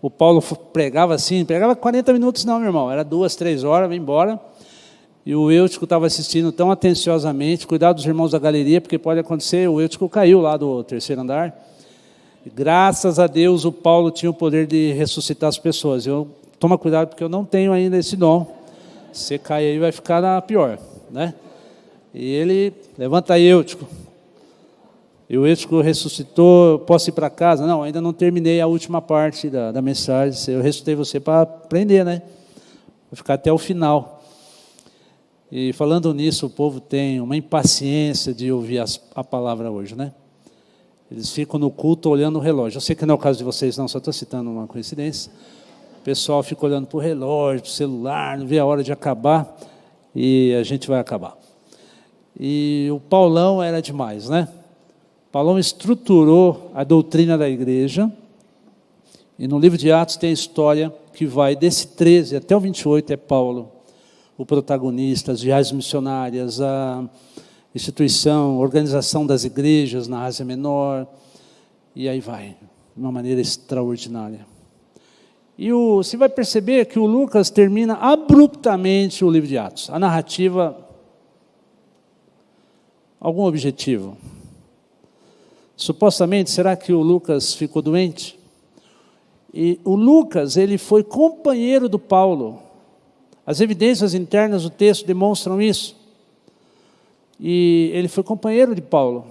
O Paulo pregava assim, pregava 40 minutos não, meu irmão. Era 2, 3 horas, vem embora. E o Eutico estava assistindo tão atenciosamente. Cuidado dos irmãos da galeria, porque pode acontecer. O Eutico caiu lá do 3º andar. E, graças a Deus, o Paulo tinha o poder de ressuscitar as pessoas. Toma cuidado, porque eu não tenho ainda esse dom. Se você cair aí, vai ficar na pior, né? E ele, levanta aí, Eutico. E o Eutico ressuscitou, posso ir para casa? Não, ainda não terminei a última parte da mensagem. Eu ressuscitei você para aprender, né? Vou ficar até o final. E falando nisso, o povo tem uma impaciência de ouvir a palavra hoje, né? Eles ficam no culto olhando o relógio. Eu sei que não é o caso de vocês, não, só estou citando uma coincidência. O pessoal fica olhando para o relógio, para o celular, não vê a hora de acabar, e a gente vai acabar. E o Paulão era demais, né? Paulão estruturou a doutrina da igreja, e no livro de Atos tem a história que vai desse 13 até o 28, é Paulo o protagonista, as viagens missionárias, a instituição, a organização das igrejas na Ásia Menor, e aí vai, de uma maneira extraordinária. E você vai perceber que o Lucas termina abruptamente o livro de Atos. A narrativa, algum objetivo? Supostamente, será que o Lucas ficou doente? E o Lucas, ele foi companheiro do Paulo. As evidências internas do texto demonstram isso. E ele foi companheiro de Paulo.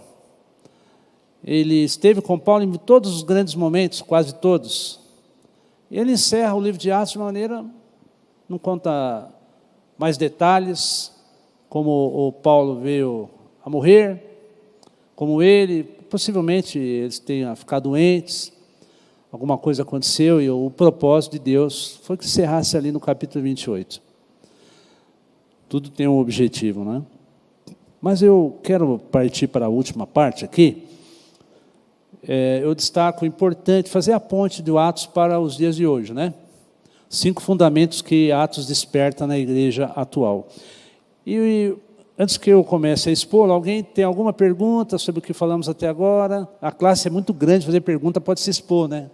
Ele esteve com Paulo em todos os grandes momentos, quase todos. E ele encerra o livro de Atos de uma maneira, não conta mais detalhes, como o Paulo veio a morrer, como ele, possivelmente eles tenham ficado doentes, alguma coisa aconteceu, e o propósito de Deus foi que encerrasse ali no capítulo 28. Tudo tem um objetivo, né? Mas eu quero partir para a última parte aqui. Eu destaco o importante, fazer a ponte do Atos para os dias de hoje, né? 5 fundamentos que Atos desperta na igreja atual. E antes que eu comece a expor, alguém tem alguma pergunta sobre o que falamos até agora? A classe é muito grande, fazer pergunta pode se expor, né?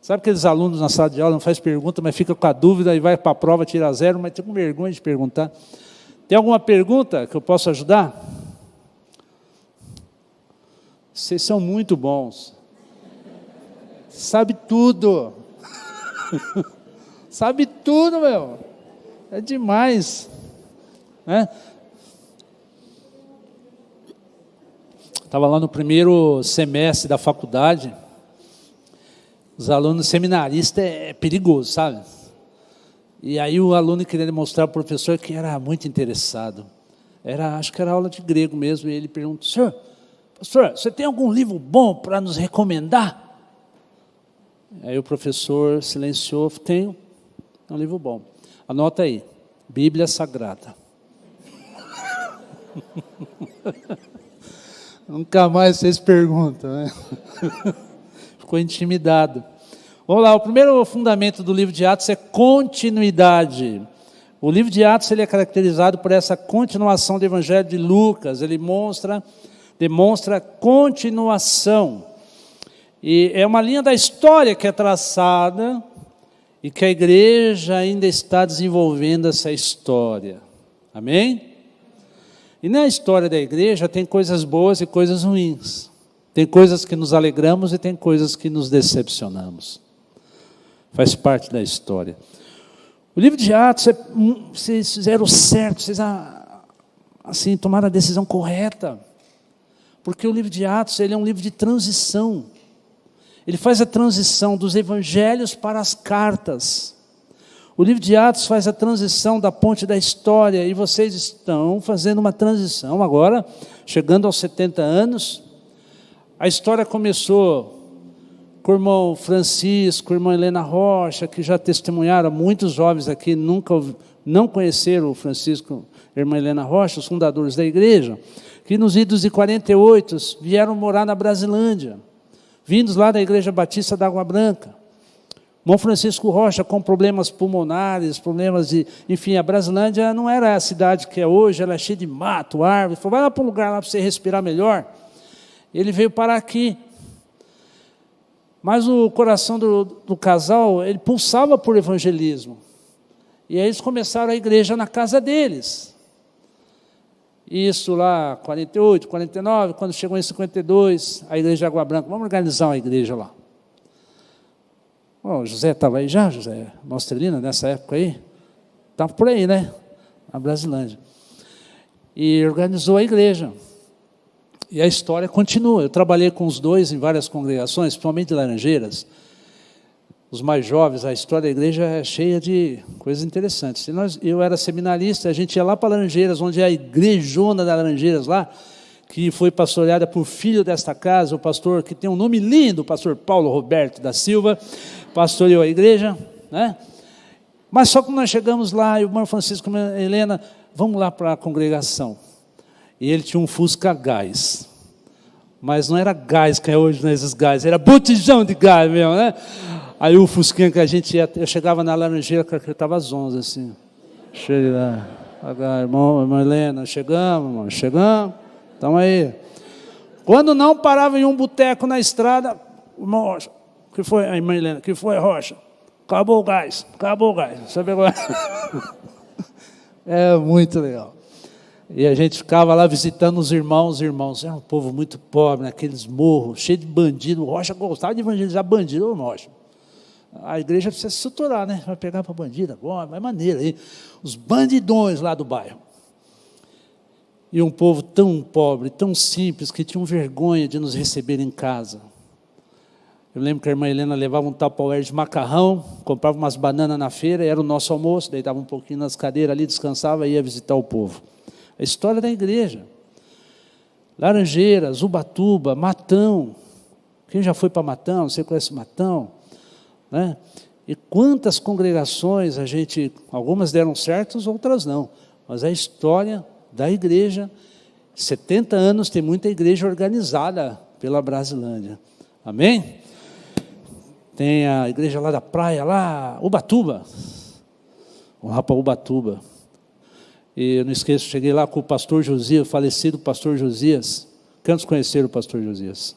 Sabe aqueles alunos na sala de aula não faz pergunta, mas fica com a dúvida e vai para a prova, tira 0, mas tem com vergonha de perguntar. Tem alguma pergunta que eu possa ajudar? Vocês são muito bons. Sabe tudo. Sabe tudo, meu. É demais. Né? Estava lá no primeiro semestre da faculdade. Os alunos seminaristas é perigoso, sabe? E aí o aluno queria demonstrar ao professor que era muito interessado. Acho que era aula de grego mesmo. E ele perguntou: professor, você tem algum livro bom para nos recomendar? Aí o professor silenciou: tenho, é um livro bom. Anota aí, Bíblia Sagrada. Nunca mais vocês perguntam, né? Ficou intimidado. Vamos lá, o primeiro fundamento do livro de Atos é continuidade. O livro de Atos ele é caracterizado por essa continuação do Evangelho de Lucas. Ele demonstra continuação. E é uma linha da história que é traçada e que a igreja ainda está desenvolvendo essa história. Amém? E na história da igreja tem coisas boas e coisas ruins. Tem coisas que nos alegramos e tem coisas que nos decepcionamos. Faz parte da história. O livro de Atos, vocês fizeram certo, vocês assim, tomaram a decisão correta. Porque o livro de Atos ele é um livro de transição. Ele faz a transição dos evangelhos para as cartas. O livro de Atos faz a transição da ponte da história. E vocês estão fazendo uma transição agora, chegando aos 70 anos. A história começou com o irmão Francisco, a irmã Helena Rocha, que já testemunharam. Muitos jovens aqui não conheceram o Francisco e a irmã Helena Rocha, os fundadores da igreja, que nos idos de 48 vieram morar na Brasilândia, vindos lá da Igreja Batista da Água Branca. O irmão Francisco Rocha com problemas pulmonares, problemas de... Enfim, a Brasilândia não era a cidade que é hoje, ela é cheia de mato, árvore. Ele falou: vai lá para um lugar lá para você respirar melhor. Ele veio parar aqui. Mas o coração do casal, ele pulsava por evangelismo. E aí eles começaram a igreja na casa deles. Isso lá, 48, 49, quando chegou em 52, a igreja de Água Branca, vamos organizar uma igreja lá. O José estava aí já, José Mostrelina, nessa época aí? Estava por aí, né? Na Brasilândia. E organizou a igreja. E a história continua. Eu trabalhei com os dois em várias congregações, principalmente Laranjeiras. Os mais jovens, a história da igreja é cheia de coisas interessantes. Eu era seminarista, a gente ia lá para Laranjeiras, onde é a igrejona da Laranjeiras lá, que foi pastoreada por filho desta casa, o pastor que tem um nome lindo, o pastor Paulo Roberto da Silva, pastoreou a igreja, né? Mas só que nós chegamos lá, e o irmão Francisco e a irmã Helena, vamos lá para a congregação. E ele tinha um Fusca gás. Mas não era gás que é hoje, né, esses gás, era botijão de gás mesmo, né? Aí o Fusquinha que a gente ia, eu chegava na Laranjeira, que estava às 11, assim. Cheguei lá, irmã Helena, chegamos, estamos aí. Quando não parava em um boteco na estrada, o irmão Rocha, que foi a irmã Helena, que foi Rocha? Acabou o gás. Você pegou? É muito legal. E a gente ficava lá visitando os irmãos. Era um povo muito pobre, naqueles morros, cheio de bandido. O Rocha gostava de evangelizar bandido, ô Rocha. A igreja precisa se estruturar, né? Vai pegar para bandido agora, vai maneira aí. Os bandidões lá do bairro. E um povo tão pobre, tão simples, que tinham vergonha de nos receber em casa. Eu lembro que a irmã Helena levava um tupperware de macarrão, comprava umas bananas na feira, era o nosso almoço, deitava um pouquinho nas cadeiras ali, descansava e ia visitar o povo. A história da igreja. Laranjeiras, Ubatuba, Matão. Quem já foi para Matão? Você conhece Matão? Né? E quantas congregações algumas deram certas, outras não. Mas a história da igreja, 70 anos, tem muita igreja organizada pela Brasilândia. Amém? Tem a igreja lá da praia, lá, Ubatuba. Vamos lá para Ubatuba. E eu não esqueço, cheguei lá com o pastor Josias, o falecido pastor Josias. Quantos conheceram o pastor Josias?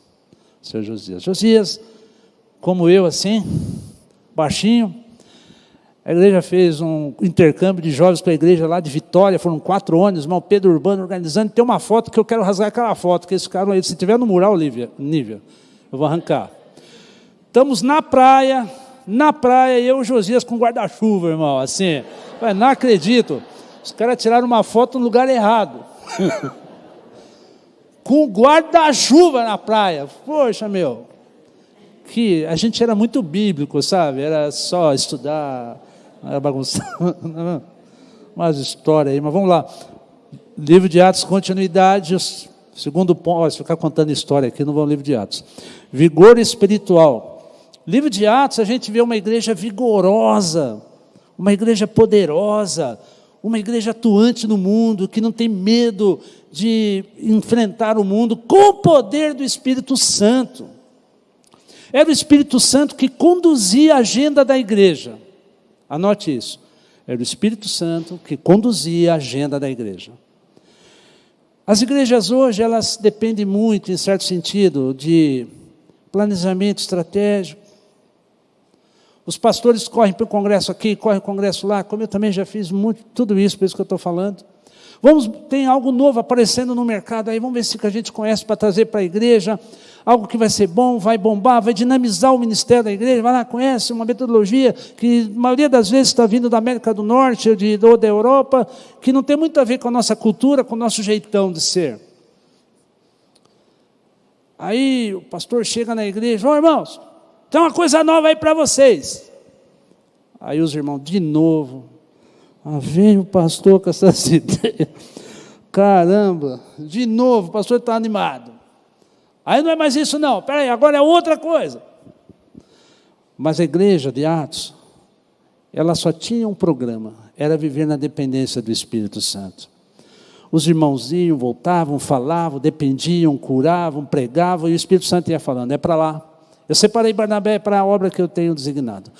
O senhor Josias. Josias, como eu, assim, baixinho. A igreja fez um intercâmbio de jovens com a igreja lá de Vitória, foram 4 ônibus, irmão Pedro Urbano organizando. Tem uma foto que eu quero rasgar aquela foto, que eles ficaram aí. Se tiver no mural, Nívia, eu vou arrancar. Estamos na praia, e eu e o Josias com guarda-chuva, irmão, assim. Não acredito. Os caras tiraram uma foto no lugar errado. com guarda-chuva na praia. Poxa, meu, que a gente era muito bíblico, sabe? Era só estudar, não era bagunçar. Umas histórias aí, mas vamos lá. Livro de Atos, continuidade. Segundo ponto, se ficar contando história aqui, não vou ao livro de Atos. Vigor espiritual. Livro de Atos, a gente vê uma igreja vigorosa, uma igreja poderosa, uma igreja atuante no mundo, que não tem medo de enfrentar o mundo com o poder do Espírito Santo. Era o Espírito Santo que conduzia a agenda da igreja. Anote isso. Era o Espírito Santo que conduzia a agenda da igreja. As igrejas hoje, elas dependem muito, em certo sentido, de planejamento estratégico. Os pastores correm para o congresso aqui, correm para o congresso lá, como eu também já fiz muito, tudo isso, por isso que eu estou falando. Tem algo novo aparecendo no mercado aí, vamos ver se que a gente conhece para trazer para a igreja, algo que vai ser bom, vai bombar, vai dinamizar o ministério da igreja, vai lá, conhece uma metodologia que a maioria das vezes está vindo da América do Norte ou da Europa, que não tem muito a ver com a nossa cultura, com o nosso jeitão de ser. Aí o pastor chega na igreja, irmãos, tem uma coisa nova aí para vocês. Aí os irmãos, de novo, vem o pastor com essas ideias. Caramba, de novo, o pastor está animado. Aí não é mais isso não, peraí, agora é outra coisa. Mas a igreja de Atos, ela só tinha um programa, era viver na dependência do Espírito Santo. Os irmãos iam, voltavam, falavam, dependiam, curavam, pregavam, e o Espírito Santo ia falando, é para lá. Eu separei Barnabé para a obra que eu tenho designado.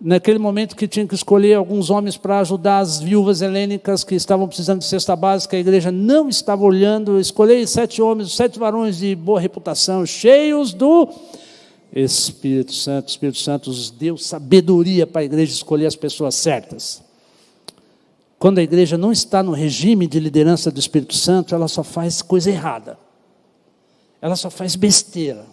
Naquele momento que tinha que escolher alguns homens para ajudar as viúvas helênicas que estavam precisando de cesta básica, a igreja não estava olhando, escolhi 7 homens, 7 varões de boa reputação, cheios do Espírito Santo. O Espírito Santo nos deu sabedoria para a igreja escolher as pessoas certas. Quando a igreja não está no regime de liderança do Espírito Santo, ela só faz coisa errada. Ela só faz besteira.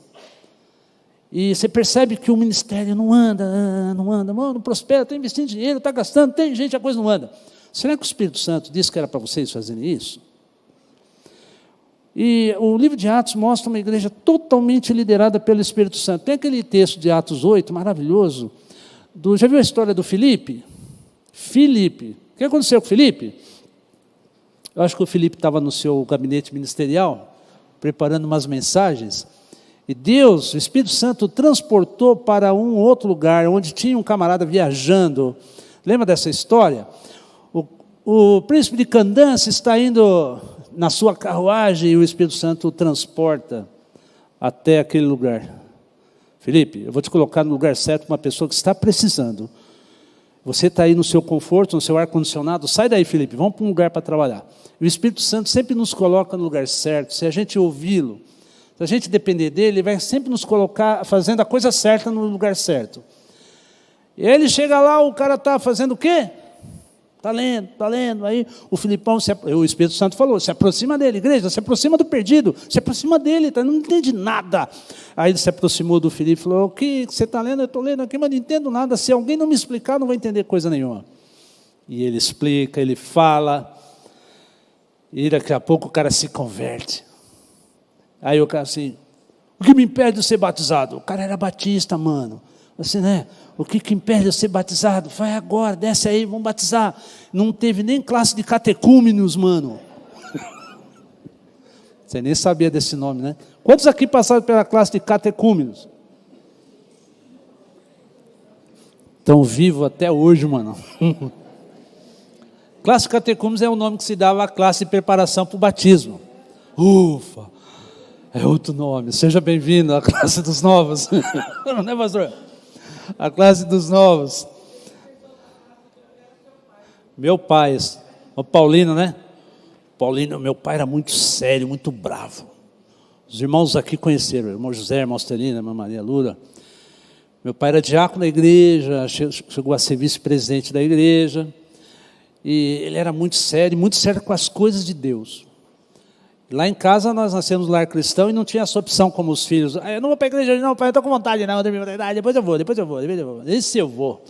E você percebe que o ministério não anda, não prospera, está investindo dinheiro, está gastando, tem gente, a coisa não anda. Será que o Espírito Santo disse que era para vocês fazerem isso? E o livro de Atos mostra uma igreja totalmente liderada pelo Espírito Santo. Tem aquele texto de Atos 8, maravilhoso, já viu a história do Filipe? O que aconteceu com o Filipe? Eu acho que o Filipe estava no seu gabinete ministerial, preparando umas mensagens, e Deus, o Espírito Santo, transportou para um outro lugar, onde tinha um camarada viajando. Lembra dessa história? O príncipe de Candance está indo na sua carruagem e o Espírito Santo o transporta até aquele lugar. Felipe, eu vou te colocar no lugar certo, uma pessoa que está precisando. Você está aí no seu conforto, no seu ar-condicionado, sai daí, Felipe, vamos para um lugar para trabalhar. E o Espírito Santo sempre nos coloca no lugar certo, se a gente ouvi-lo, se a gente depender dele, ele vai sempre nos colocar fazendo a coisa certa no lugar certo. E aí ele chega lá, o cara está fazendo o quê? Está lendo. Aí o Filipão, o Espírito Santo falou, se aproxima dele, igreja, se aproxima do perdido, se aproxima dele, não entende nada. Aí ele se aproximou do Filipe e falou, o que você está lendo? Eu estou lendo aqui, mas não entendo nada. Se alguém não me explicar, não vai entender coisa nenhuma. E ele explica, ele fala, e daqui a pouco o cara se converte. Aí o cara assim, o que me impede de ser batizado? O cara era batista, mano. Assim, né? O que impede de ser batizado? Vai agora, desce aí, vamos batizar. Não teve nem classe de catecúmenos, mano. Você nem sabia desse nome, né? Quantos aqui passaram pela classe de catecúmenos? Estão vivos até hoje, mano. Classe de catecúmenos é o nome que se dava à classe de preparação para o batismo. Ufa! É outro nome. Seja bem-vindo à classe dos novos. Não é, pastor? A classe dos novos. Meu pai, o Paulino, né? Paulino, meu pai era muito sério, muito bravo. Os irmãos aqui conheceram, o irmão José, a irmã Estelina, a irmã Maria Lura. Meu pai era diácono da igreja, chegou a ser vice-presidente da igreja. E ele era muito sério com as coisas de Deus. Lá em casa nós nascemos no lar cristão e não tinha essa opção como os filhos. Eu não vou para a igreja não, pai, eu estou com vontade não, depois eu vou. Esse eu vou.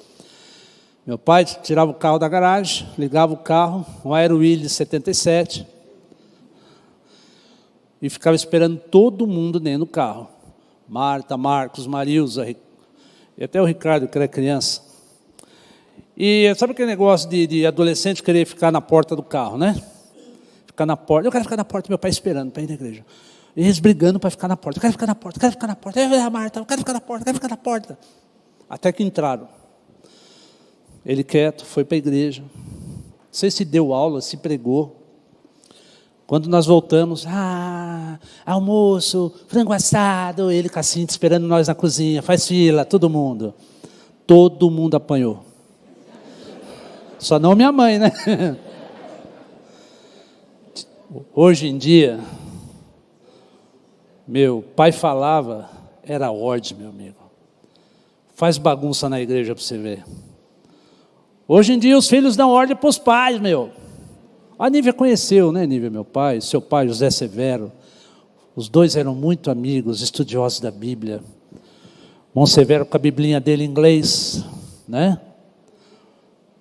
Meu pai tirava o carro da garagem, ligava o carro, um Aero Willis 77. e ficava esperando todo mundo dentro do carro. Marta, Marcos, Marilza, e até o Ricardo, que era criança. E sabe aquele negócio de adolescente querer ficar na porta do carro, né? Ficar na porta. Eu quero ficar na porta, meu pai esperando para ir na igreja. E eles brigando para ficar na porta. Eu quero ficar na porta, eu quero ficar na porta. Eu, Marta, eu quero ficar na porta, eu quero ficar na porta. Até que entraram. Ele quieto, foi para a igreja. Não sei se deu aula, se pregou. Quando nós voltamos, almoço, frango assado, ele com a Cintia esperando nós na cozinha, faz fila, todo mundo. Todo mundo apanhou. Só não minha mãe, né? Hoje em dia, meu pai falava, era ordem, meu amigo. Faz bagunça na igreja para você ver. Hoje em dia os filhos dão ordem para os pais, meu. A Nívia conheceu, né, Nívia, meu pai, seu pai, José Severo. Os dois eram muito amigos, estudiosos da Bíblia. Irmão Severo com a biblinha dele em inglês, né?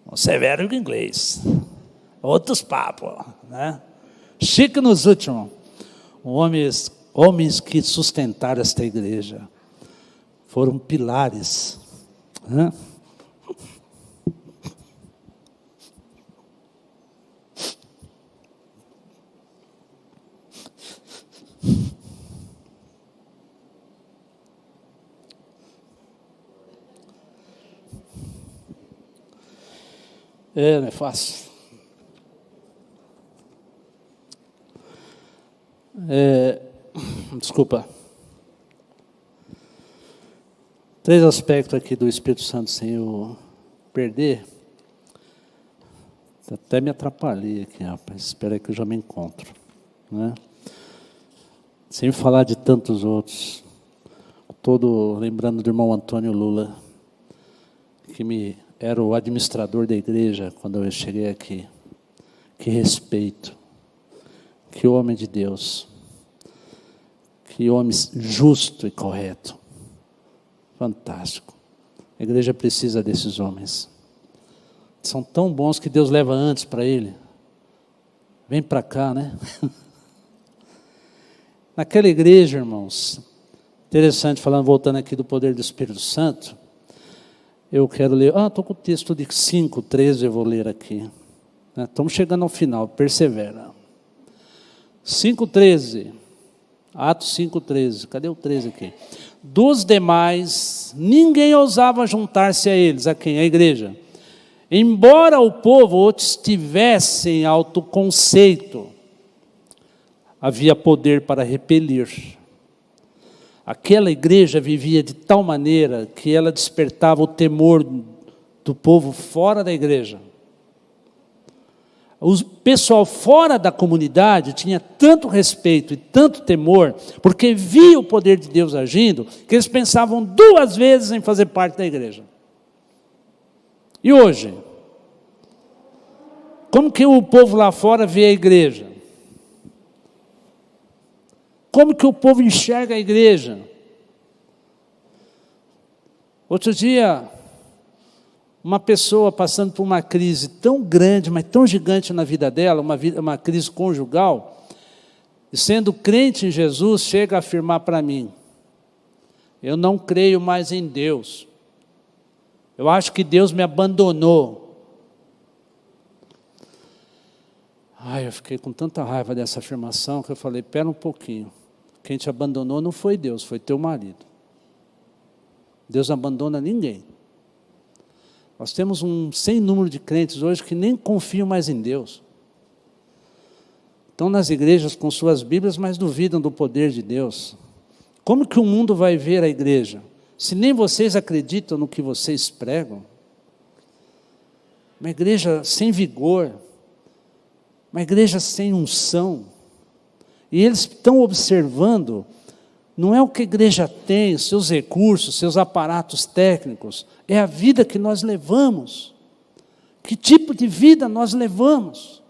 Irmão Severo em inglês. Outros papos, né? Chique nos últimos. Homens que sustentaram esta igreja. Foram pilares, né? Não é fácil. Desculpa. 3 aspectos aqui do Espírito Santo sem eu perder. Até me atrapalhei aqui, rapaz. Espera aí que eu já me encontro, né? Sem falar de tantos outros. Todo lembrando do irmão Antônio Lula, que era o administrador da igreja quando eu cheguei aqui. Que respeito. Que homem de Deus. Que homem justo e correto. Fantástico. A igreja precisa desses homens. São tão bons que Deus leva antes para ele. Vem para cá, né? Naquela igreja, irmãos, interessante, voltando aqui do poder do Espírito Santo, eu quero ler, estou com o texto de 5:13, eu vou ler aqui. Estamos chegando ao final, persevera. 5:13, Atos 5:13, cadê o 13 aqui? Dos demais, ninguém ousava juntar-se a eles, a quem? A igreja. Embora o povo estivesse em autoconceito, havia poder para repelir. Aquela igreja vivia de tal maneira que ela despertava o temor do povo fora da igreja. O pessoal fora da comunidade tinha tanto respeito e tanto temor, porque via o poder de Deus agindo, que eles pensavam 2 vezes em fazer parte da igreja. E hoje? Como que o povo lá fora vê a igreja? Como que o povo enxerga a igreja? Outro dia, uma pessoa passando por uma crise tão grande, mas tão gigante na vida dela, uma crise conjugal, e sendo crente em Jesus, chega a afirmar para mim, eu não creio mais em Deus. Eu acho que Deus me abandonou. Eu fiquei com tanta raiva dessa afirmação que eu falei, espera um pouquinho. Quem te abandonou não foi Deus, foi teu marido. Deus não abandona ninguém. Nós temos um sem número de crentes hoje que nem confiam mais em Deus. Estão nas igrejas com suas Bíblias, mas duvidam do poder de Deus. Como que o mundo vai ver a igreja? Se nem vocês acreditam no que vocês pregam. Uma igreja sem vigor. Uma igreja sem unção. E eles estão observando, não é o que a igreja tem, seus recursos, seus aparatos técnicos, é a vida que nós levamos. Que tipo de vida nós levamos?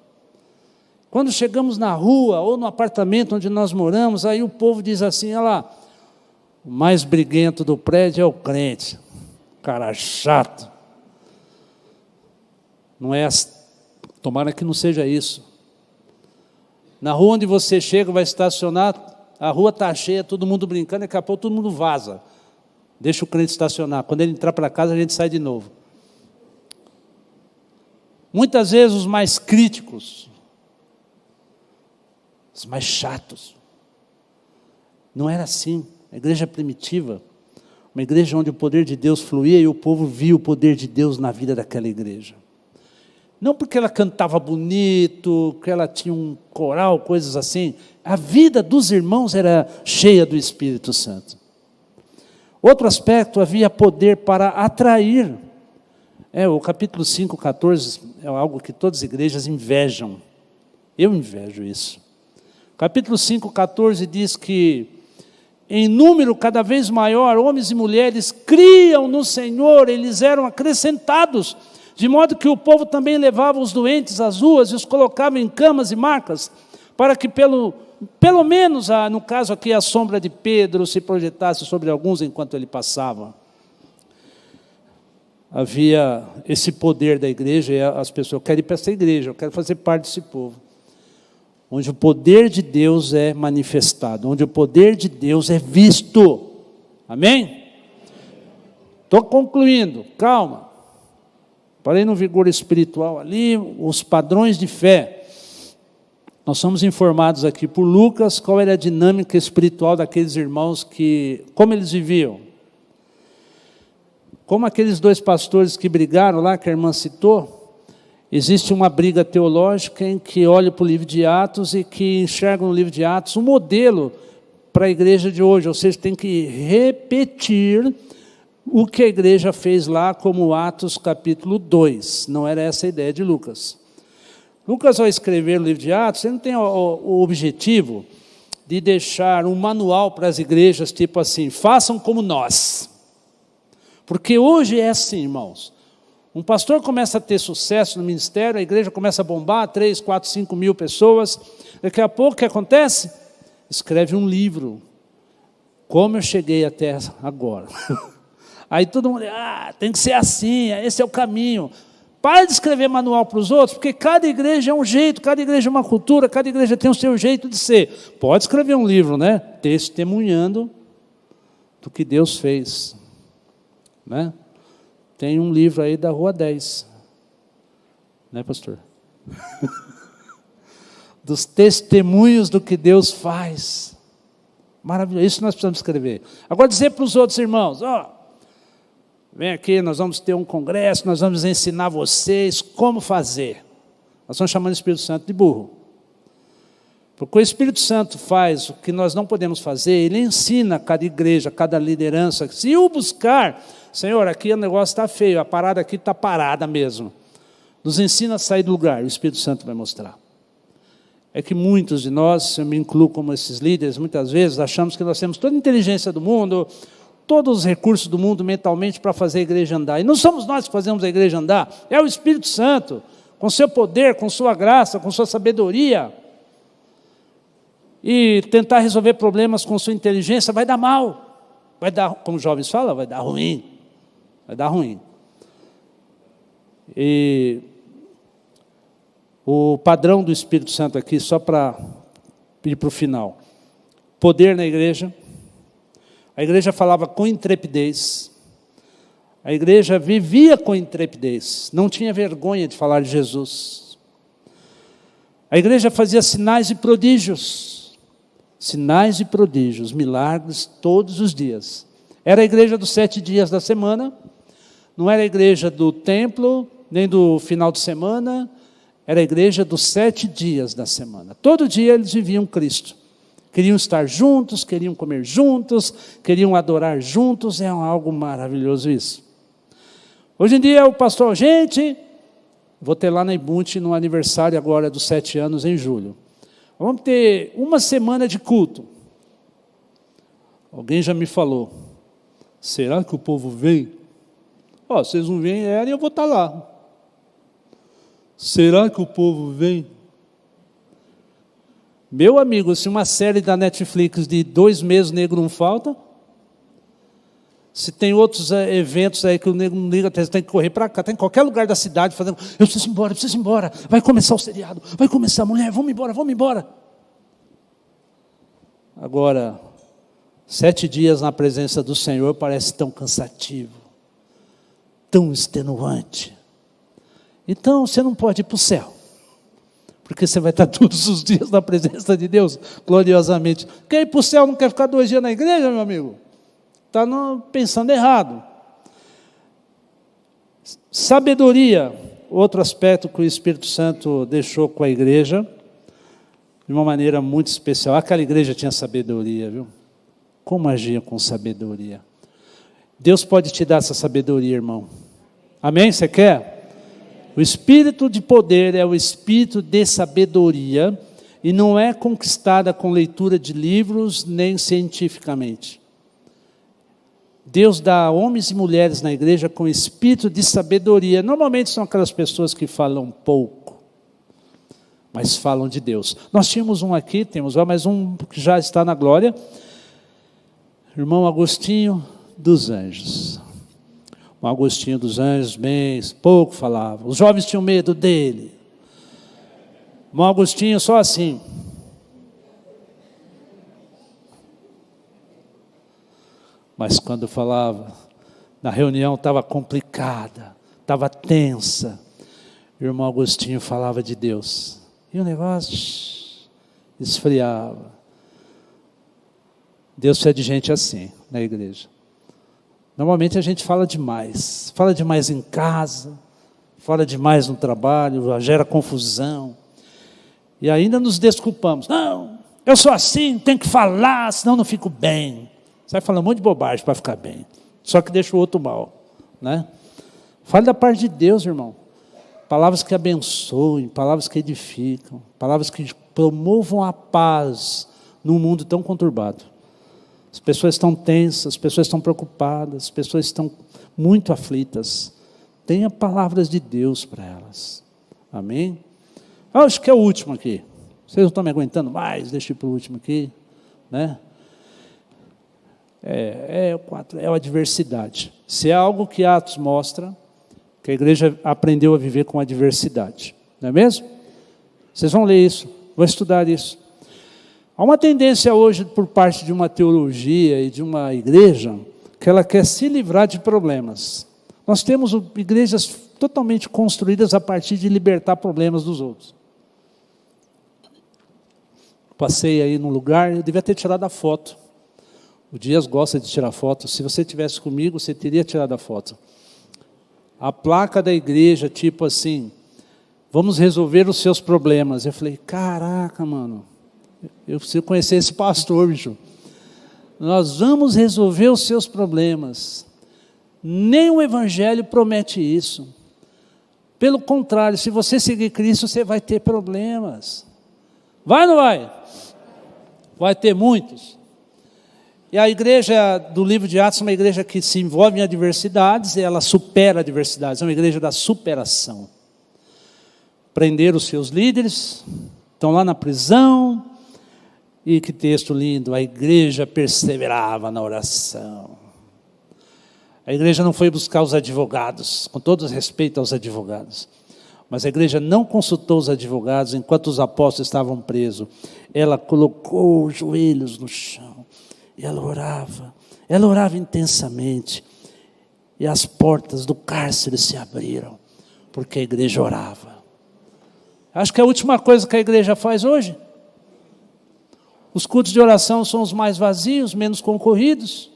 Quando chegamos na rua ou no apartamento onde nós moramos, aí o povo diz assim, olha lá, o mais briguento do prédio é o crente, cara chato. Não é, tomara que não seja isso. Na rua onde você chega, vai estacionar, a rua está cheia, todo mundo brincando, daqui a pouco todo mundo vaza. Deixa o crente estacionar. Quando ele entrar para casa, a gente sai de novo. Muitas vezes os mais críticos, os mais chatos. Não era assim. A igreja primitiva, uma igreja onde o poder de Deus fluía e o povo via o poder de Deus na vida daquela igreja. Não porque ela cantava bonito, que ela tinha um coral, coisas assim. A vida dos irmãos era cheia do Espírito Santo. Outro aspecto, havia poder para atrair. O capítulo 5, 14, é algo que todas as igrejas invejam. Eu invejo isso. Capítulo 5, 14 diz que, em número cada vez maior, homens e mulheres criam no Senhor, eles eram acrescentados, de modo que o povo também levava os doentes às ruas e os colocava em camas e macas, para que pelo menos, no caso aqui, a sombra de Pedro se projetasse sobre alguns enquanto ele passava. Havia esse poder da igreja, e as pessoas, eu quero ir para essa igreja, eu quero fazer parte desse povo. Onde o poder de Deus é manifestado, onde o poder de Deus é visto. Amém? Estou concluindo, calma. Parei no vigor espiritual ali, os padrões de fé. Nós somos informados aqui por Lucas qual era a dinâmica espiritual daqueles irmãos, como eles viviam. Como aqueles dois pastores que brigaram lá, que a irmã citou, existe uma briga teológica em que olham para o livro de Atos e que enxergam no livro de Atos um modelo para a igreja de hoje, ou seja, tem que repetir o que a igreja fez lá, como Atos capítulo 2, não era essa a ideia de Lucas. Lucas, ao escrever o livro de Atos, ele não tem o objetivo de deixar um manual para as igrejas, tipo assim, façam como nós. Porque hoje é assim, irmãos. Um pastor começa a ter sucesso no ministério, a igreja começa a bombar, 3, 4, 5 mil pessoas. Daqui a pouco, o que acontece? Escreve um livro. Como eu cheguei até agora. Aí todo mundo, tem que ser assim, esse é o caminho. Para de escrever manual para os outros, porque cada igreja é um jeito, cada igreja é uma cultura, cada igreja tem o seu jeito de ser. Pode escrever um livro, né? Testemunhando do que Deus fez. Né? Tem um livro aí da Rua 10. Né, pastor? Dos testemunhos do que Deus faz. Maravilhoso, isso nós precisamos escrever. Agora dizer para os outros irmãos, vem aqui, nós vamos ter um congresso, nós vamos ensinar vocês como fazer. Nós estamos chamando o Espírito Santo de burro. Porque o Espírito Santo faz o que nós não podemos fazer, ele ensina cada igreja, cada liderança. Se o buscar, Senhor, aqui o negócio está feio, a parada aqui está parada mesmo. Nos ensina a sair do lugar, o Espírito Santo vai mostrar. É que muitos de nós, eu me incluo como esses líderes, muitas vezes achamos que nós temos toda a inteligência do mundo, todos os recursos do mundo mentalmente para fazer a igreja andar. E não somos nós que fazemos a igreja andar, é o Espírito Santo, com seu poder, com sua graça, com sua sabedoria. E tentar resolver problemas com sua inteligência vai dar mal. Vai dar, como os jovens falam, vai dar ruim. Vai dar ruim. E o padrão do Espírito Santo aqui, só para ir para o final. Poder na igreja. A igreja falava com intrepidez. A igreja vivia com intrepidez. Não tinha vergonha de falar de Jesus. A igreja fazia sinais e prodígios. Sinais e prodígios, milagres todos os dias. Era a igreja dos 7 dias da semana. Não era a igreja do templo, nem do final de semana. Era a igreja dos 7 dias da semana. Todo dia eles viviam Cristo. Queriam estar juntos, queriam comer juntos, queriam adorar juntos. É algo maravilhoso isso. Hoje em dia o pastor, gente, vou ter lá na Ibunte no aniversário agora dos 7 anos em julho. Vamos ter uma semana de culto. Alguém já me falou, será que o povo vem? Vocês não vêm, eu vou estar lá. Será que o povo vem? Meu amigo, se uma série da Netflix de 2 meses o nego não falta, se tem outros eventos aí que o nego não liga, tem que correr para cá, tem em qualquer lugar da cidade fazendo, eu preciso ir embora, vai começar o seriado, vai começar, mulher, vamos embora. Agora, 7 dias na presença do Senhor parece tão cansativo, tão extenuante. Então, você não pode ir para o céu, porque você vai estar todos os dias na presença de Deus, gloriosamente. Quer ir para o céu, não quer ficar 2 dias na igreja, meu amigo? Está pensando errado. Sabedoria, outro aspecto que o Espírito Santo deixou com a igreja, de uma maneira muito especial. Aquela igreja tinha sabedoria, viu? Como agia com sabedoria? Deus pode te dar essa sabedoria, irmão. Amém? Você quer? O espírito de poder é o espírito de sabedoria e não é conquistada com leitura de livros nem cientificamente. Deus dá a homens e mulheres na igreja com espírito de sabedoria. Normalmente são aquelas pessoas que falam pouco, mas falam de Deus. Nós tínhamos um aqui, temos mais um que já está na glória, irmão Agostinho dos Anjos. O Agostinho dos Anjos, bem, pouco falava. Os jovens tinham medo dele. O irmão Agostinho só assim. Mas quando falava, na reunião estava complicada, estava tensa. O irmão Agostinho falava de Deus. E o negócio esfriava. Deus precisa de gente assim na igreja. Normalmente a gente fala demais em casa, fala demais no trabalho, gera confusão. E ainda nos desculpamos. Não, eu sou assim, tenho que falar, senão não fico bem. Você vai falar um monte de bobagem para ficar bem. Só que deixa o outro mal, né? Fale da parte de Deus, irmão. Palavras que abençoem, palavras que edificam, palavras que promovam a paz num mundo tão conturbado. As pessoas estão tensas, as pessoas estão preocupadas, as pessoas estão muito aflitas. Tenha palavras de Deus para elas. Amém? Acho que é o último aqui. Vocês não estão me aguentando mais, deixa eu ir para o último aqui, né? É a adversidade. Se é algo que Atos mostra, que a igreja aprendeu a viver com a adversidade. Não é mesmo? Vocês vão ler isso, vão estudar isso. Há uma tendência hoje por parte de uma teologia e de uma igreja que ela quer se livrar de problemas. Nós temos igrejas totalmente construídas a partir de libertar problemas dos outros. Passei aí num lugar, eu devia ter tirado a foto. O Dias gosta de tirar foto. Se você estivesse comigo, você teria tirado a foto. A placa da igreja, tipo assim, vamos resolver os seus problemas. Eu falei, caraca, mano, eu preciso conhecer esse pastor, bicho. Nós vamos resolver os seus problemas. Nem o evangelho promete isso. Pelo contrário, se você seguir Cristo, você vai ter problemas. Vai ou não vai? Vai ter muitos. E a igreja do livro de Atos é uma igreja que se envolve em adversidades e ela supera adversidades. É uma igreja da superação. Prenderam os seus líderes, estão lá na prisão. E que texto lindo, a igreja perseverava na oração. A igreja não foi buscar os advogados, com todo respeito aos advogados. Mas a igreja não consultou os advogados enquanto os apóstolos estavam presos. Ela colocou os joelhos no chão. E ela orava intensamente. E as portas do cárcere se abriram, porque a igreja orava. Acho que é a última coisa que a igreja faz hoje. Os cultos de oração são os mais vazios, menos concorridos.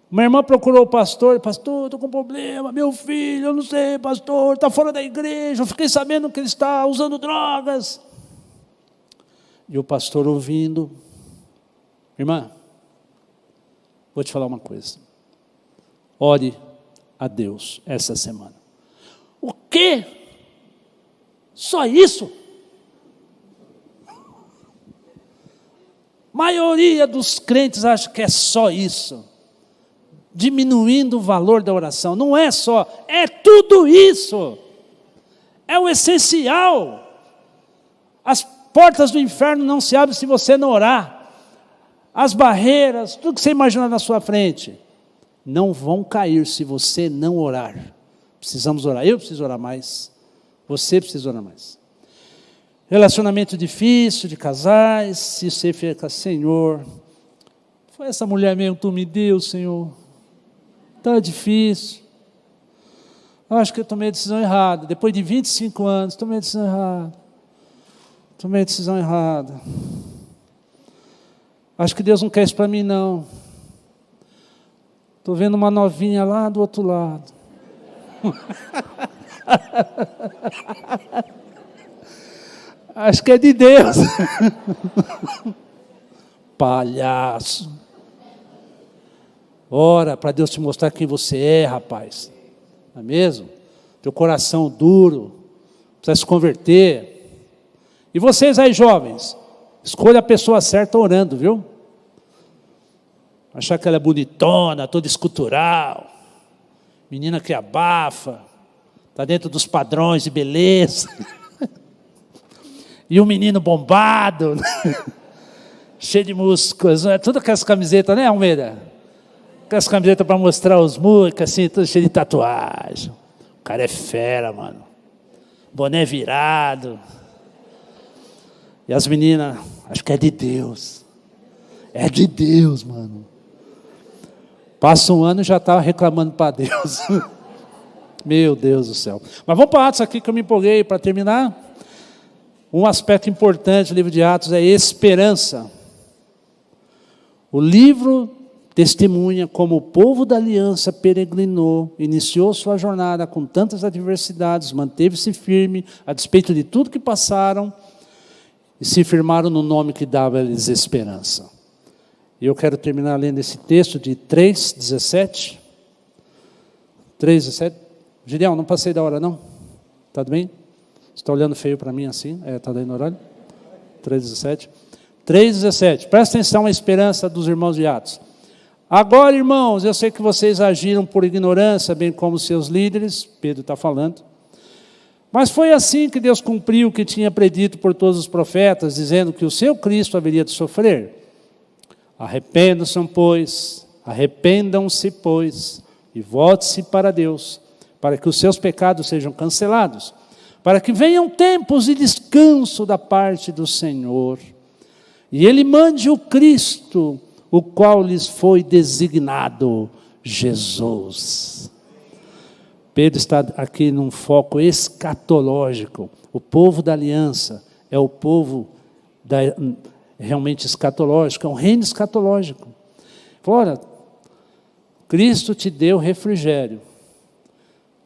Uma irmã procurou o pastor, estou com problema, meu filho, eu não sei, pastor, está fora da igreja, eu fiquei sabendo que ele está usando drogas. E o pastor ouvindo, irmã, vou te falar uma coisa, ore a Deus essa semana. O quê? Só isso? A maioria dos crentes acha que é só isso, diminuindo o valor da oração. Não é só, é tudo isso, é o essencial. As portas do inferno não se abrem se você não orar, as barreiras, tudo que você imagina na sua frente, não vão cair se você não orar. Precisamos orar, eu preciso orar mais, você precisa orar mais. Relacionamento difícil de casais, e você fica, Senhor, foi essa mulher mesmo que tu me deu, Senhor. Está difícil. Acho que eu tomei a decisão errada. Depois de 25 anos, tomei a decisão errada. Tomei a decisão errada. Acho que Deus não quer isso para mim, não. Estou vendo uma novinha lá do outro lado. Acho que é de Deus. Palhaço. Ora para Deus te mostrar quem você é, rapaz. Não é mesmo? Teu coração duro, precisa se converter. E vocês aí, jovens, escolha a pessoa certa orando, viu? Achar que ela é bonitona, toda escultural, menina que abafa, está dentro dos padrões de beleza. E um menino bombado, cheio de músculos, tudo aquelas camisetas, né, Almeida? Aquelas camisetas para mostrar os músculos, assim, tudo cheio de tatuagem. O cara é fera, mano. Boné virado. E as meninas, acho que é de Deus. É de Deus, mano. Passa um ano e já estava reclamando para Deus. Meu Deus do céu. Mas vamos para Atos aqui que eu me empolguei para terminar. Um aspecto importante do livro de Atos é esperança. O livro testemunha como o povo da aliança peregrinou, iniciou sua jornada com tantas adversidades, manteve-se firme, a despeito de tudo que passaram, e se firmaram no nome que dava-lhes esperança. E eu quero terminar lendo esse texto de 3:17. 3:17. Gideão, não passei da hora não? Está bem? Você está olhando feio para mim assim? Está dando horário? 3:17. 3:17. Presta atenção à esperança dos irmãos de Atos. Agora, irmãos, eu sei que vocês agiram por ignorância, bem como seus líderes, Pedro está falando. Mas foi assim que Deus cumpriu o que tinha predito por todos os profetas, dizendo que o seu Cristo haveria de sofrer. Arrependam-se, pois, e volte-se para Deus, para que os seus pecados sejam cancelados, para que venham tempos de descanso da parte do Senhor, e Ele mande o Cristo, o qual lhes foi designado, Jesus. Pedro está aqui num foco escatológico. O povo da aliança é o povo realmente escatológico, é um reino escatológico. Ora, Cristo te deu refrigério.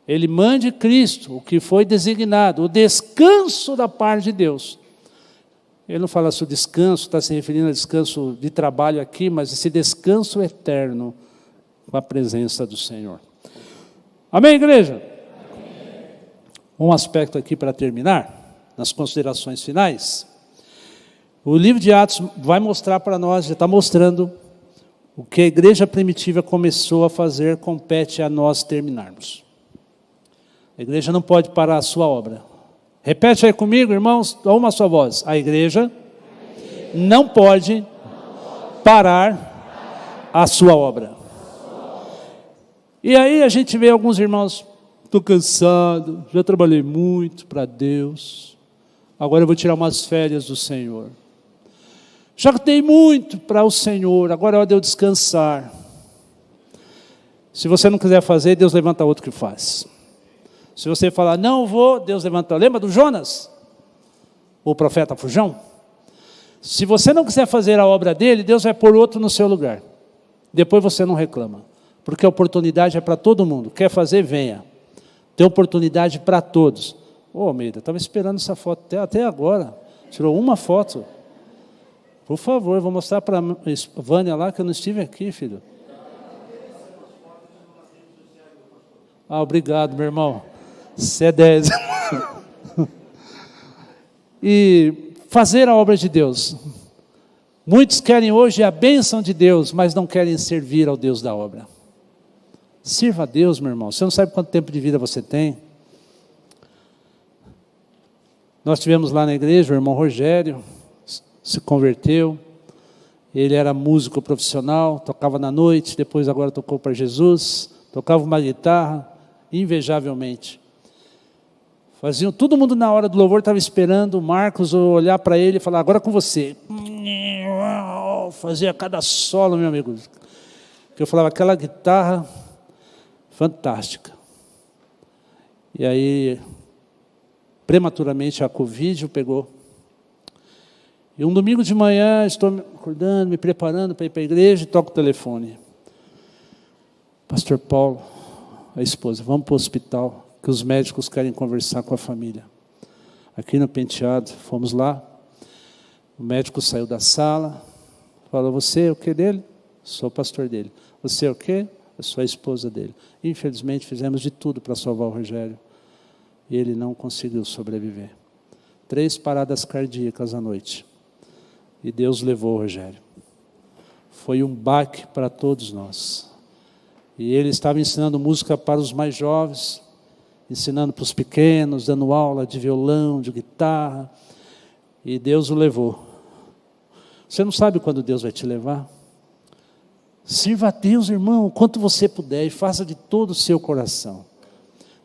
Ele mande Cristo, o que foi designado, o descanso da parte de Deus. Ele não fala sobre descanso, está se referindo a descanso de trabalho aqui, mas esse descanso eterno com a presença do Senhor. Amém, igreja? Amém. Um aspecto aqui para terminar, nas considerações finais. O livro de Atos vai mostrar para nós, já está mostrando, o que a igreja primitiva começou a fazer, compete a nós terminarmos. A igreja não pode parar a sua obra. Repete aí comigo, irmãos, a uma só voz. A igreja não pode parar a sua obra. E aí a gente vê alguns irmãos, estou cansado, já trabalhei muito para Deus, agora eu vou tirar umas férias do Senhor. Já dei muito para o Senhor, agora é hora de eu descansar. Se você não quiser fazer, Deus levanta outro que faz. Se você falar, não vou, Deus levanta. Lembra do Jonas? O profeta fujão? Se você não quiser fazer a obra dele, Deus vai pôr outro no seu lugar. Depois você não reclama. Porque a oportunidade é para todo mundo. Quer fazer, venha. Tem oportunidade para todos. Ô, Almeida, estava esperando essa foto até agora. Tirou uma foto. Por favor, vou mostrar para a Vânia lá que eu não estive aqui, filho. Ah, obrigado, meu irmão. Você é 10. E fazer a obra de Deus. Muitos querem hoje a bênção de Deus, mas não querem servir ao Deus da obra. Sirva a Deus, meu irmão. Você não sabe quanto tempo de vida você tem. Nós tivemos lá na igreja o irmão Rogério, se converteu. Ele era músico profissional, tocava na noite, depois agora tocou para Jesus, tocava uma guitarra, invejavelmente. Todo mundo na hora do louvor estava esperando o Marcos olhar para ele e falar, agora é com você. Fazia cada solo, meu amigo. Que eu falava, aquela guitarra fantástica. E aí, prematuramente, a Covid o pegou. E um domingo de manhã, estou acordando, me preparando para ir para a igreja e toco o telefone. Pastor Paulo, a esposa, vamos para o hospital, que os médicos querem conversar com a família. Aqui no Penteado, fomos lá. O médico saiu da sala, falou, você é o que dele? Sou o pastor dele. Você é o quê? Eu sou a esposa dele. Infelizmente, fizemos de tudo para salvar o Rogério. E ele não conseguiu sobreviver. 3 paradas cardíacas à noite. E Deus levou o Rogério. Foi um baque para todos nós. E ele estava ensinando música para os mais jovens, ensinando para os pequenos, dando aula de violão, de guitarra. E Deus o levou. Você não sabe quando Deus vai te levar? Sirva a Deus, irmão, o quanto você puder, e faça de todo o seu coração.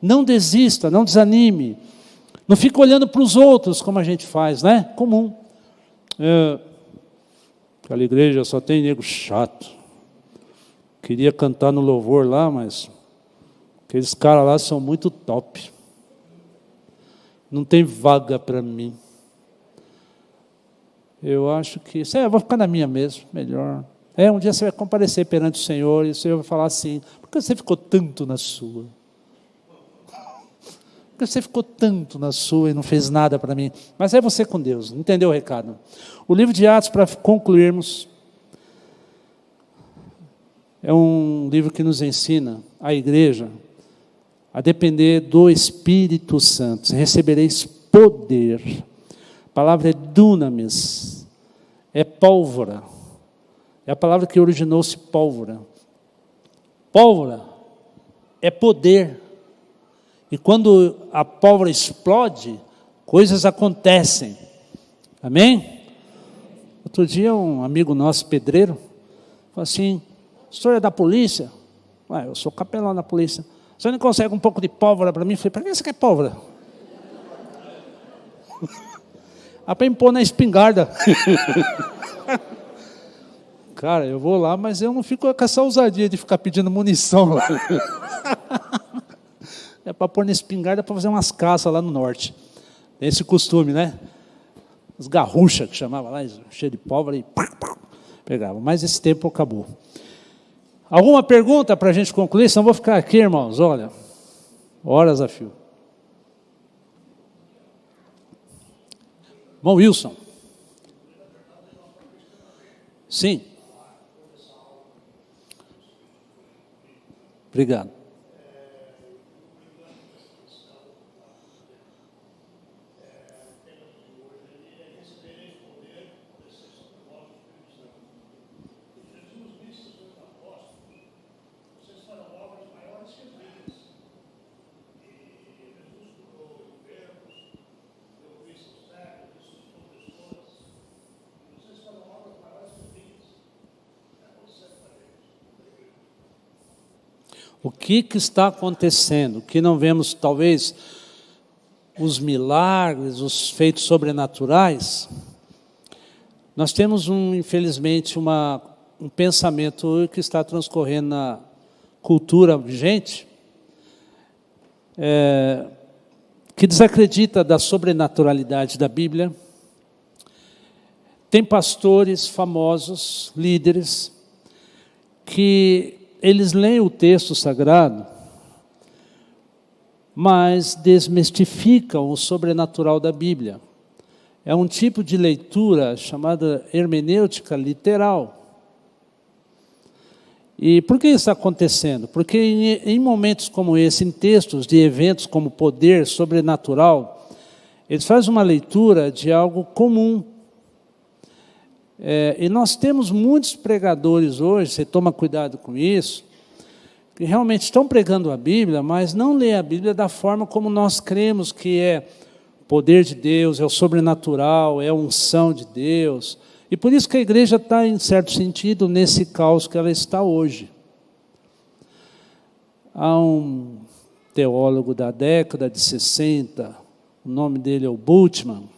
Não desista, não desanime. Não fique olhando para os outros, como a gente faz, né? Comum. Aquela igreja só tem nego chato. Queria cantar no louvor lá, mas aqueles caras lá são muito top. Não tem vaga para mim. Eu acho que... eu vou ficar na minha mesmo, melhor. Um dia você vai comparecer perante o Senhor e o Senhor vai falar assim, por que você ficou tanto na sua? Por que você ficou tanto na sua e não fez nada para mim? Mas é você com Deus, entendeu o recado? O livro de Atos, para concluirmos, é um livro que nos ensina, a igreja, a depender do Espírito Santo. Recebereis poder. A palavra é dunamis, é pólvora. É a palavra que originou-se pólvora. Pólvora é poder. E quando a pólvora explode, coisas acontecem. Amém? Outro dia um amigo nosso, pedreiro, falou assim, o senhor é da polícia? Eu sou capelão da polícia. O senhor não consegue um pouco de pólvora para mim? Eu falei, para que você quer pólvora? Para me pôr na espingarda. Cara, eu vou lá, mas eu não fico com essa ousadia de ficar pedindo munição lá. É para pôr na espingarda para fazer umas caças lá no norte. Tem esse costume, né? As garruchas que chamava lá, cheio de pólvora e pegava. Mas esse tempo acabou. Alguma pergunta para a gente concluir? Senão vou ficar aqui, irmãos, olha. Horas a fio. Irmão Wilson. Sim. Obrigado. O que está acontecendo? Que não vemos, talvez, os milagres, os feitos sobrenaturais. Nós temos, infelizmente, um pensamento que está transcorrendo na cultura vigente, que desacredita da sobrenaturalidade da Bíblia. Tem pastores famosos, líderes, que eles leem o texto sagrado, mas desmistificam o sobrenatural da Bíblia. É um tipo de leitura chamada hermenêutica literal. E por que isso está acontecendo? Porque em momentos como esse, em textos de eventos como poder sobrenatural, eles fazem uma leitura de algo comum. E nós temos muitos pregadores hoje, você toma cuidado com isso, que realmente estão pregando a Bíblia, mas não lê a Bíblia da forma como nós cremos que é o poder de Deus, é o sobrenatural, é a unção de Deus. E por isso que a igreja está, em certo sentido, nesse caos que ela está hoje. Há um teólogo da década de 60, nome dele é o Bultmann.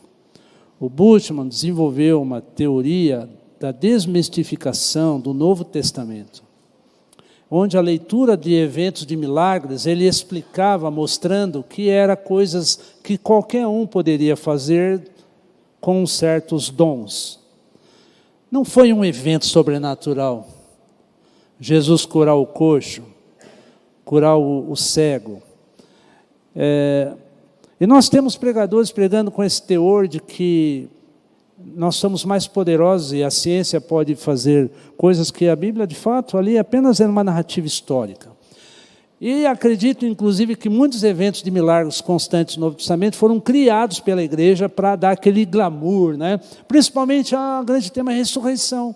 O Bultmann desenvolveu uma teoria da desmistificação do Novo Testamento, onde a leitura de eventos de milagres, ele explicava, mostrando que eram coisas que qualquer um poderia fazer com certos dons. Não foi um evento sobrenatural. Jesus curar o coxo, curar o cego. E nós temos pregadores pregando com esse teor de que nós somos mais poderosos e a ciência pode fazer coisas que a Bíblia, de fato, ali apenas é uma narrativa histórica. E acredito, inclusive, que muitos eventos de milagres constantes no Novo Testamento foram criados pela igreja para dar aquele glamour, né? Principalmente a grande tema é a ressurreição.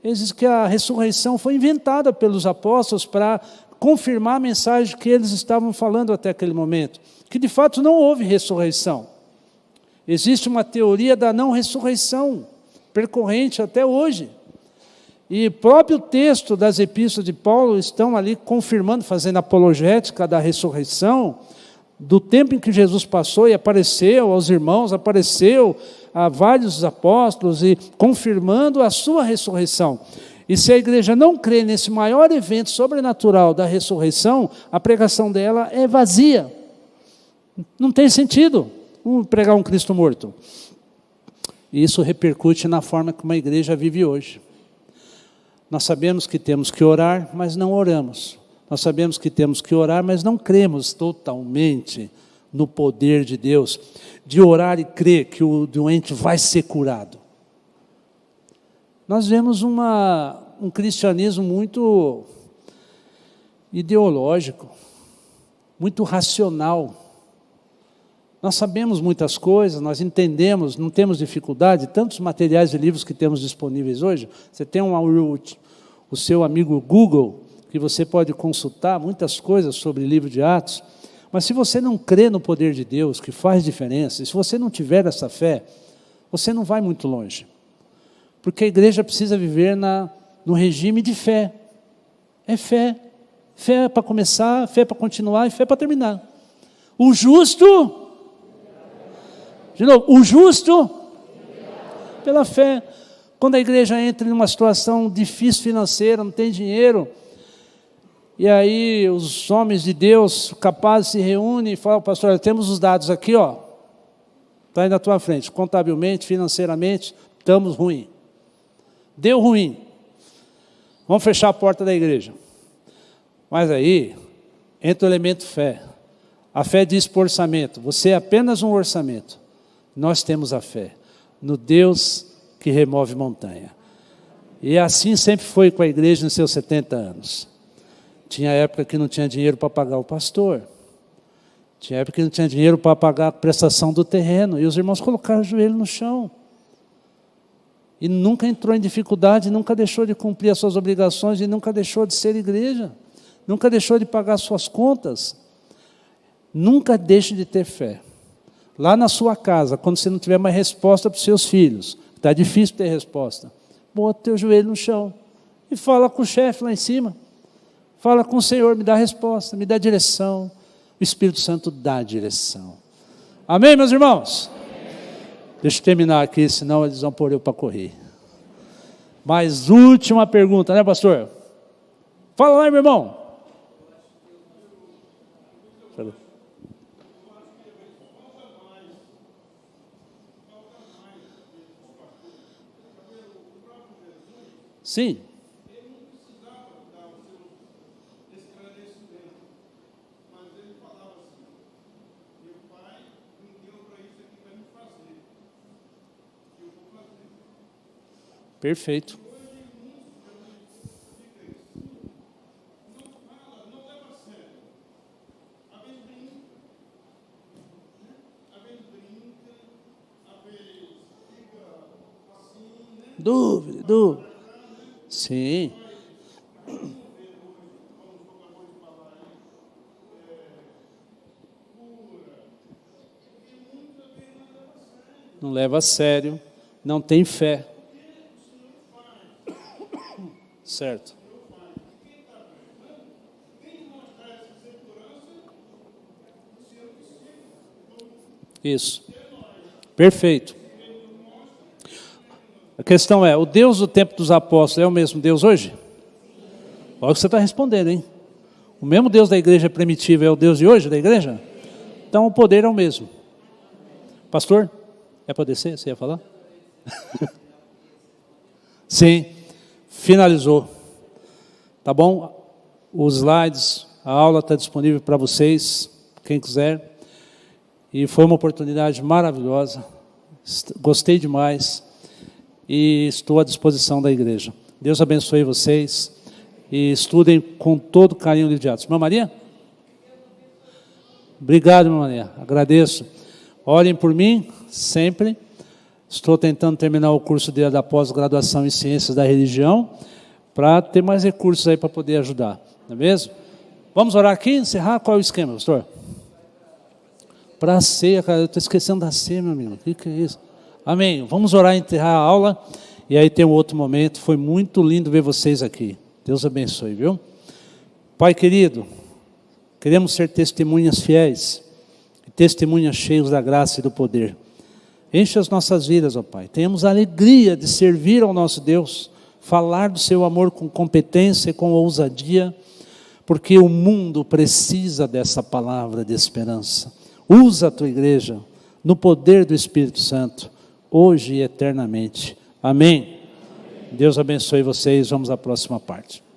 Eles dizem que a ressurreição foi inventada pelos apóstolos para confirmar a mensagem que eles estavam falando até aquele momento, que de fato não houve ressurreição. Existe uma teoria da não ressurreição, percorrente até hoje. E o próprio texto das epístolas de Paulo estão ali confirmando, fazendo apologética da ressurreição, do tempo em que Jesus passou e apareceu aos irmãos, apareceu a vários apóstolos, e confirmando a sua ressurreição. E se a igreja não crê nesse maior evento sobrenatural da ressurreição, a pregação dela é vazia. Não tem sentido pregar um Cristo morto. E isso repercute na forma como a igreja vive hoje. Nós sabemos que temos que orar, mas não oramos. Nós sabemos que temos que orar, mas não cremos totalmente no poder de Deus, de orar e crer que o doente vai ser curado. Nós vemos um cristianismo muito ideológico, muito racional. Nós sabemos muitas coisas, nós entendemos, não temos dificuldade, tantos materiais e livros que temos disponíveis hoje. Você tem o seu amigo Google, que você pode consultar muitas coisas sobre o livro de Atos, mas se você não crê no poder de Deus, que faz diferença, e se você não tiver essa fé, você não vai muito longe. Porque a igreja precisa viver no regime de fé. É fé. Fé para começar, fé para continuar e fé para terminar. O justo... De novo, o justo, pela fé. Quando a igreja entra em uma situação difícil financeira, não tem dinheiro, e aí os homens de Deus capazes se reúnem e falam: pastor, temos os dados aqui, ó, está aí na tua frente, contabilmente, financeiramente, estamos ruim. Deu ruim. Vamos fechar a porta da igreja. Mas aí entra o elemento fé. A fé diz por orçamento. Você é apenas um orçamento. Nós temos a fé no Deus que remove montanha. E assim sempre foi com a igreja nos seus 70 anos. Tinha época que não tinha dinheiro para pagar o pastor. Tinha época que não tinha dinheiro para pagar a prestação do terreno. E os irmãos colocaram o joelho no chão. E nunca entrou em dificuldade, nunca deixou de cumprir as suas obrigações e nunca deixou de ser igreja. Nunca deixou de pagar suas contas. Nunca deixe de ter fé. Lá na sua casa, quando você não tiver mais resposta para os seus filhos, está difícil ter resposta, bota o teu joelho no chão e fala com o chefe lá em cima. Fala com o Senhor, me dá resposta, me dá direção. O Espírito Santo dá direção. Amém, meus irmãos? Deixa eu terminar aqui, senão eles vão pôr eu para correr. Mas última pergunta, né, pastor? Fala lá, meu irmão. Sim. Perfeito. Dúvida. Sim. Não leva a sério, não tem fé. Certo. Isso. Perfeito. A questão é, o Deus do tempo dos apóstolos é o mesmo Deus hoje? Olha o que você está respondendo, hein? O mesmo Deus da igreja primitiva é o Deus de hoje, da igreja? Então o poder é o mesmo. Pastor, é para descer? Você ia falar? Sim, finalizou. Tá bom? Os slides, a aula está disponível para vocês, quem quiser. E foi uma oportunidade maravilhosa. Gostei demais. E estou à disposição da igreja. Deus abençoe vocês. E estudem com todo carinho o livro de Atos. Irmã Maria? Obrigado, irmã Maria. Agradeço. Orem por mim, sempre. Estou tentando terminar o curso da pós-graduação em Ciências da Religião, para ter mais recursos aí para poder ajudar. Não é mesmo? Vamos orar aqui, encerrar? Qual é o esquema, pastor? Para a ceia, cara, eu estou esquecendo da ceia, meu amigo. O que é isso? Amém. Vamos orar e enterrar a aula. E aí tem um outro momento. Foi muito lindo ver vocês aqui. Deus abençoe, viu? Pai querido, queremos ser testemunhas fiéis, testemunhas cheias da graça e do poder. Enche as nossas vidas, ó Pai. Tenhamos a alegria de servir ao nosso Deus, falar do seu amor com competência e com ousadia, porque o mundo precisa dessa palavra de esperança. Usa a tua igreja no poder do Espírito Santo, hoje e eternamente. Amém. Deus abençoe vocês. Vamos à próxima parte.